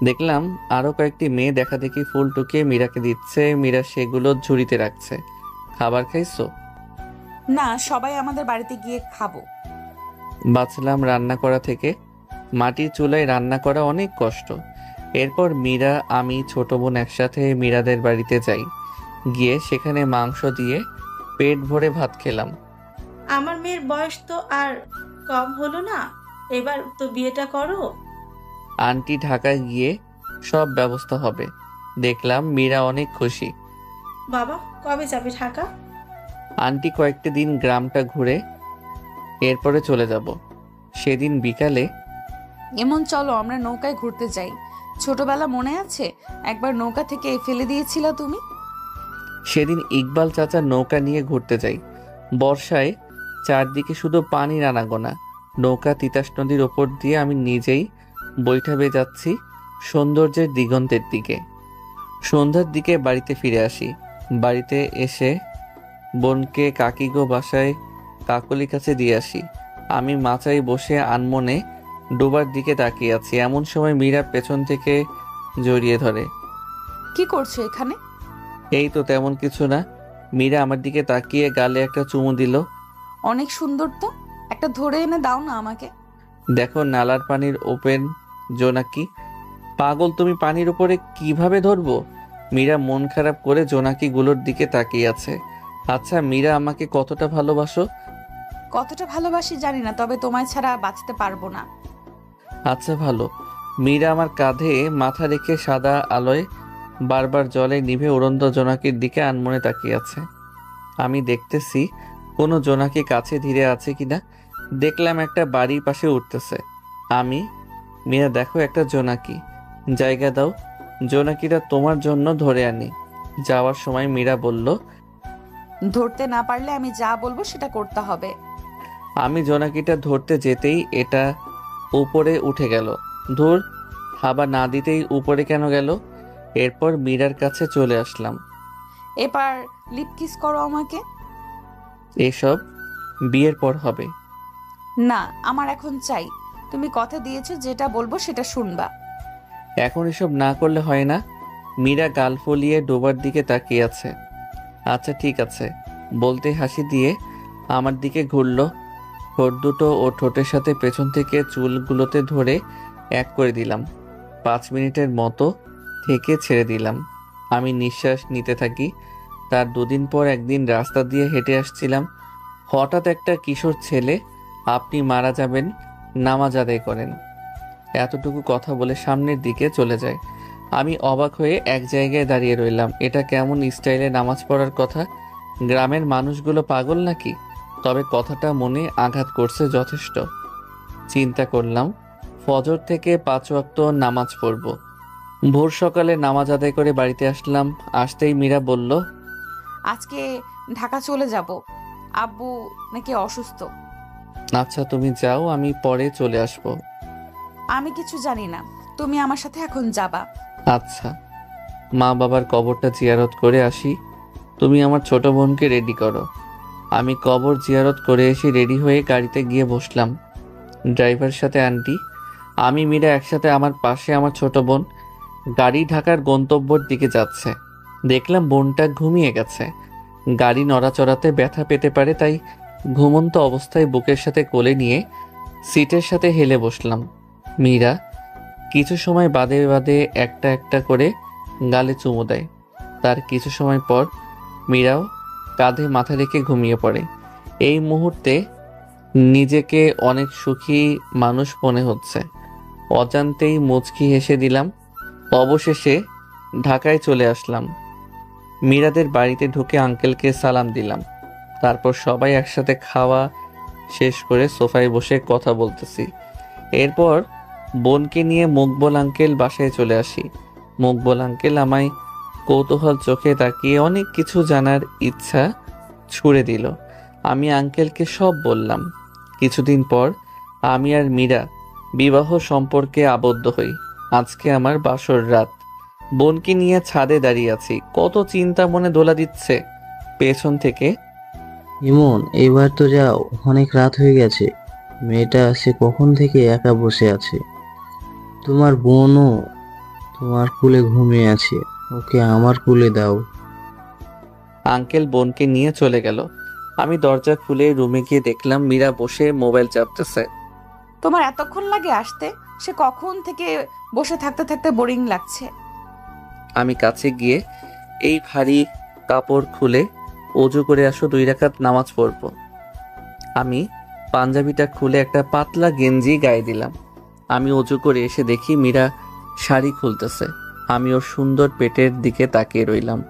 দেখলাম আরো কয়েকটি মেয়ে দেখা দেখি ফুল টুকিয়ে মীরাকে দিচ্ছে। মীরা সেগুলো ঝুড়িতে রাখছে। খাবার খাইছো? না, সবাই আমাদের বাড়িতে গিয়ে খাবো। বাঁচলাম রান্না করা থেকে। মাটির চুলায় রান্না করা অনেক কষ্ট। এরপর মীরা, আমি, ছোট বোন একসাথে মীরাদের বাড়িতে যাই। গিয়ে সেখানে মাংস দিয়ে পেট ভরে ভাত খেলাম। আমার মেয়ের বয়স তো আর কম হলো না, এবার তো বিয়েটা করো। আন্টি ঢাকায় গিয়ে সব ব্যবস্থা হবে। দেখলাম মীরা অনেক খুশি। বাবা কবে যাবে ঢাকা? আন্টি কয়েকটা দিন গ্রামটা ঘুরে এরপরে চলে যাব। সেদিন বিকালে এমন চলো আমরা নৌকায় ঘুরতে যাই। ছোটবেলা মনে আছে একবার নৌকা থেকে ফেলে দিয়েছিল তুমি? সেদিন ইকবাল চাচা নৌকা নিয়ে ঘুরতে যাই। বর্ষায় চারদিকে শুধু পানির আনাগোনা। নৌকা তিতাস নদীর ওপর দিয়ে আমি নিজেই বৈঠা বেয়ে যাচ্ছি সৌন্দর্যের দিগন্তের দিকে। সন্ধ্যার দিকে বাড়িতে ফিরে আসি। বাড়িতে এসে বোনকে কাকিগো বাসায় কাকলির কাছে দিয়ে আসি। আমি মাচায় বসে আনমনে ডোবার দিকে তাকিয়ে আছি। এমন সময় মীরা পেছন থেকে জড়িয়ে ধরে। কি করছো এখানে? এই তো তেমন কিছু না। মীরা আমার দিকে তাকিয়ে গালে একটা চুমু দিল। অনেক সুন্দর তো, একটা ধরে এনে দাও না আমাকে। দেখো নালার পানির ওপেন জোনাকি। পাগল তুমি, পানির উপরে কিভাবে ধরবো? মীরা মন খারাপ করে জোনাকিগুলোর দিকে তাকিয়ে আছে। আচ্ছা মীরা, আমাকে কতটা ভালোবাসো? কতটা ভালোবাসি জানি না, তবে তোমায় ছাড়া বাঁচতে পারবো না। আচ্ছা ভালো। মীরা আমার কাঁধে মাথা রেখে সাদা আলোয় বারবার জলে নিভে উড়ন্ত জোনাকির দিকে আনমনে তাকিয়ে আছে। আমি দেখতেছি কোনো জোনাকি কাছে ধীরে আছে কিনা। দেখলাম একটা বাড়ির পাশে উঠতেছে। আমি, মীরা দেখো একটা জোনাকি, জায়গা দাও। জোনাকিটা তোমার জন্য ধরে আনি। যাওয়ার সময় মীরা বলল, ধরতে না পারলে আমি যা বলবো সেটা করতে হবে। আমি জোনাকিটা ধরতে যেতেই এটা উপরে উঠে গেল। ধুর, হাবা না দিতেই উপরে কেন গেল? এরপর মীরার কাছে চলে আসলাম। এবার লিপ কিস করো আমাকে। এসব বিয়ের পর হবে। না, আমার এখন চাই। তুমি কথা দিয়েছো, যেটা বলবো সেটা শুনবা। এখন এসব না করলে হয় না। মীরা গাল ফলিয়ে ডোবার দিকে তাকিয়ে আছে। আচ্ছা ঠিক আছে বলতে হাসি দিয়ে আমার দিকে ঘুরল। ঠোঁট দুটো ও ঠোঁটের সাথে পেছন থেকে চুলগুলোতে ধরে এক করে দিলাম। 5 মিনিটের মতো থেকে ছেড়ে দিলাম। আমি নিঃশ্বাস নিতে থাকি। তার 2 দিন পর একদিন রাস্তা দিয়ে হেঁটে আসছিলাম। হঠাৎ একটা কিশোর ছেলে, আপনি মারা যাবেন, নামাজ আদায় করেন, এতটুকু কথা বলে সামনের দিকে চলে যায়। আমি অবাক হয়ে এক জায়গায় দাঁড়িয়ে রইলাম। এটা কেমন স্টাইলে নামাজ পড়ার কথা? গ্রামের মানুষগুলো পাগল নাকি? তবে কথাটা মনে আঘাত করছে যথেষ্ট। চিন্তা করলাম ফজর থেকে 5 ওয়াক্ত নামাজ পড়ব। ভোর সকালে নামাজ আদায় করে বাড়িতে আসলাম। আসতেই মীরা বলল, আজকে ঢাকা চলে যাব, আব্বু নাকি অসুস্থ। আচ্ছা তুমি যাও, আমি পরে চলে আসব। আমি কিছু জানি না, তুমি আমার সাথে এখন যাবা। আচ্ছা, মা বাবার কবরটা জিয়ারত করে আসি। তুমি আমার ছোট বোনকে রেডি করো। আমি কবর জিয়ারত করে এসে রেডি হয়ে গাড়িতে গিয়ে বসলাম। ড্রাইভারের সাথে আন্টি, আমি মীরা একসাথে, আমার পাশে আমার ছোট বোন। গাড়ি ঢাকার গন্তব্যের দিকে যাচ্ছে। দেখলাম বোনটা ঘুমিয়ে গেছে। গাড়ি নড়াচড়াতে ব্যথা পেতে পারে, তাই ঘুমন্ত অবস্থায় বুকের সাথে কোলে নিয়ে সিটের সাথে হেলে বসলাম। মীরা কিছু সময় বাদে বাদে একটা একটা করে গালে চুমু দেয়। তার কিছু সময় পর মীরাও কাঁধে মাথা রেখে ঘুমিয়ে পড়ে। এই মুহূর্তে নিজেকে অনেক সুখী মানুষ মনে হচ্ছে। অজান্তেই মুচকি হেসে দিলাম। অবশেষে ঢাকায় চলে আসলাম। মীরাদের বাড়িতে ঢুকে আঙ্কেলকে সালাম দিলাম। তারপর সবাই একসাথে খাওয়া শেষ করে সোফায় বসে কথা বলতেছি। এরপর বোনকে নিয়ে মকবুল আঙ্কেল বাসায় চলে আসি। মকবুল আঙ্কেল আমায় কৌতূহল চোখে তাকিয়ে অনেক কিছু জানার ইচ্ছা ছুড়ে দিল। আমি আঙ্কেলকে সব বললাম। কিছুদিন পর আমি আর মীরা বিবাহ সম্পর্কে আবদ্ধ হই। আজকে আমার বাসর রাত। বোনকে নিয়ে ছাদে দাঁড়িয়ে আছি। কত চিন্তা মনে দোলা দিচ্ছে। পেছন থেকে, ইমন এবার তো যাও, অনেক রাত হয়ে গেছে। মেয়েটা সে কখন থেকে একা বসে আছে। তোমার বোনও তোমার কুলে ঘুমিয়ে আছে, ওকে আমার কুলে দাও। আঙ্কেল বোনকে নিয়ে চলে গেল। আমি দরজা খুলে রুমে গিয়ে দেখলাম মীরা বসে মোবাইল চাপতেছে। তোমার এতক্ষণ লাগে আসতে? সে কখন থেকে বসে থাকতে থাকতে বোরিং লাগছে। আমি কাছে গিয়ে, এই ভারী কাপড় খুলে অজু করে আসো, 2 রাকাত নামাজ পড়বো। আমি পাঞ্জাবিটা খুলে একটা পাতলা গেঞ্জি গায়ে দিলাম। আমি অজু করে এসে দেখি মীরা শাড়ি খুলতেছে। আমি ওর সুন্দর পেটের দিকে তাকিয়ে রইলাম।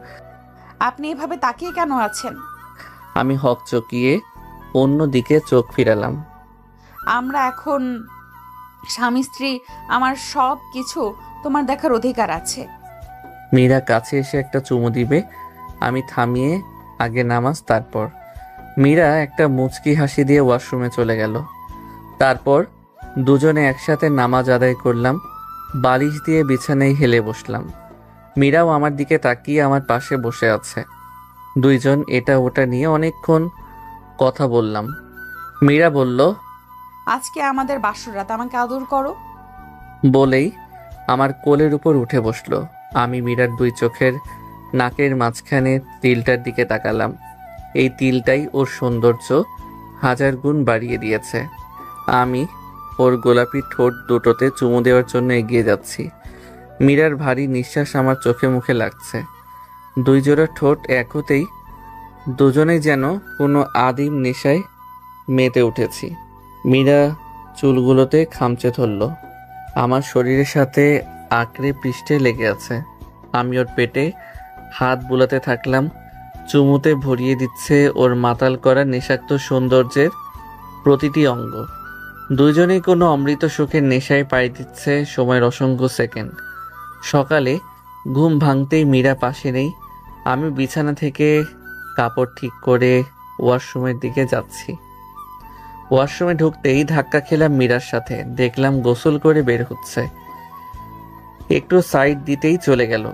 আপনি এভাবে তাকিয়ে কেন আছেন? আমি হকচকিয়ে অন্য দিকে চোখ ফিরালাম। আমরা এখন স্বামী স্ত্রী, আমার সব কিছু তোমার দেখার অধিকার আছে। মীরা কাছে এসে একটা চুমু দিবে। আমি থামিয়ে, আগে নামাজ তারপর। মীরা একটা মুচকি হাসি দিয়ে ওয়াশরুমে চলে গেল। তারপর দুজনে একসাথে নামাজ আদায় করলাম। বালিশ দিয়ে বিছানায় হেলে বসলাম। মীরাও আমার দিকে তাকিয়ে আমার পাশে বসে আছে। দুইজন এটা ওটা নিয়ে অনেকক্ষণ কথা বললাম। মীরা বলল, আজকে আমাদের বাসর রাত, আমাকে আদর করো। বলেই আমার কোলের উপর উঠে বসলো। আমি মীরার 2 চোখের নাকের মাঝখানে তিলটার দিকে তাকালাম। এই তিলটাই ওর সৌন্দর্য 1000 গুণ বাড়িয়ে দিয়েছে। আমি ওর গোলাপি ঠোঁট দুটোতে চুমু দেওয়ার জন্য এগিয়ে যাচ্ছি। মীরার ভারী নিঃশ্বাস আমার চোখে মুখে লাগছে। 2 জোড়া ঠোঁট এক হতেই দুজনেই যেন কোনো আদিম নেশায় মেতে উঠেছি। মীরা চুলগুলোতে খামচে ধরল। আমার শরীরের সাথে আঁকড়ে পৃষ্ঠে লেগে আছে। আমি ওর পেটে হাত বুলাতে থাকলাম। চুমুতে ভরিয়ে দিচ্ছে ওর মাতাল করা নেশাক্ত সৌন্দর্যের প্রতিটি অঙ্গ। দুজনেই কোনো অমৃত সুখের নেশায় পাড়ি দিচ্ছে সময়ের অসংখ্য সেকেন্ড। সকালে ঘুম ভাঙতেই মীরা পাশে নেই। আমি বিছানা থেকে কাপড় ঠিক করে ওয়াশরুমের দিকে যাচ্ছি। ওয়াশরুমে ঢুকতেই ধাক্কা খেলাম মীরার সাথে। দেখলাম গোসল করে বের হচ্ছে। একটু সাইড দিতেই চলে গেল।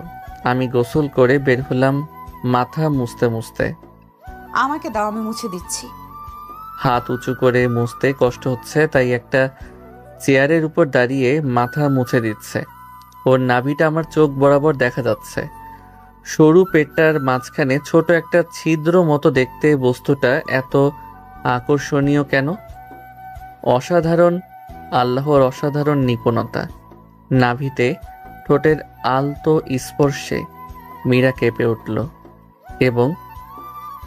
আমি গোসল করে বের হলাম মাথা মুছতে মুছতে। আমাকে দাও, আমি মুছে দিচ্ছি। হাত উঁচু করে মুছতে কষ্ট হচ্ছে, তাই একটা চেয়ারের উপর দাঁড়িয়ে মাথা মুছে দিচ্ছে। ওর নাভিটা আমার চোখ বরাবর দেখা যাচ্ছে। সরু পেটটার মাঝখানে ছোট একটা ছিদ্র মতো দেখতে বস্তুটা এত আকর্ষণীয় কেন? অসাধারণ, আল্লাহর অসাধারণ নিপুণতা। নাভিতে ঠোঁটের আলতো স্পর্শে মীরা কেঁপে উঠল এবং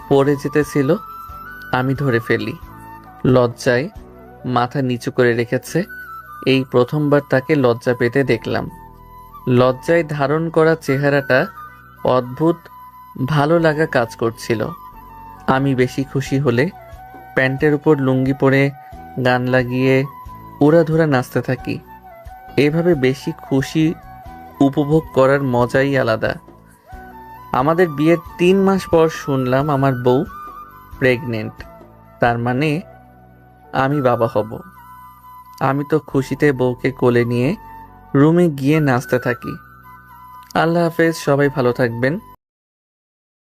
পড়ে যেতেছিল। আমি ধরে ফেলি। লজ্জায় মাথা নিচু করে রেখেছে। এই প্রথমবার তাকে লজ্জা পেতে দেখলাম। লজ্জায় ধারণ করা চেহারাটা অদ্ভুত ভালো লাগা কাজ করছিল। আমি বেশি খুশি হলে প্যান্টের উপর লুঙ্গি পরে গান লাগিয়ে উড়াধুরা নাচতে থাকি। এভাবে বেশি খুশি উপভোগ করার মজাই আলাদা। আমাদের বিয়ের 3 মাস পর শুনলাম আমার বউ প্রেগনেন্ট। তার মানে আমি বাবা হব। আমি তো খুশিতে বউকে কোলে নিয়ে রুমে গিয়ে নাচতে থাকি। আল্লাহ হাফেজ, সবাই ভালো থাকবেন।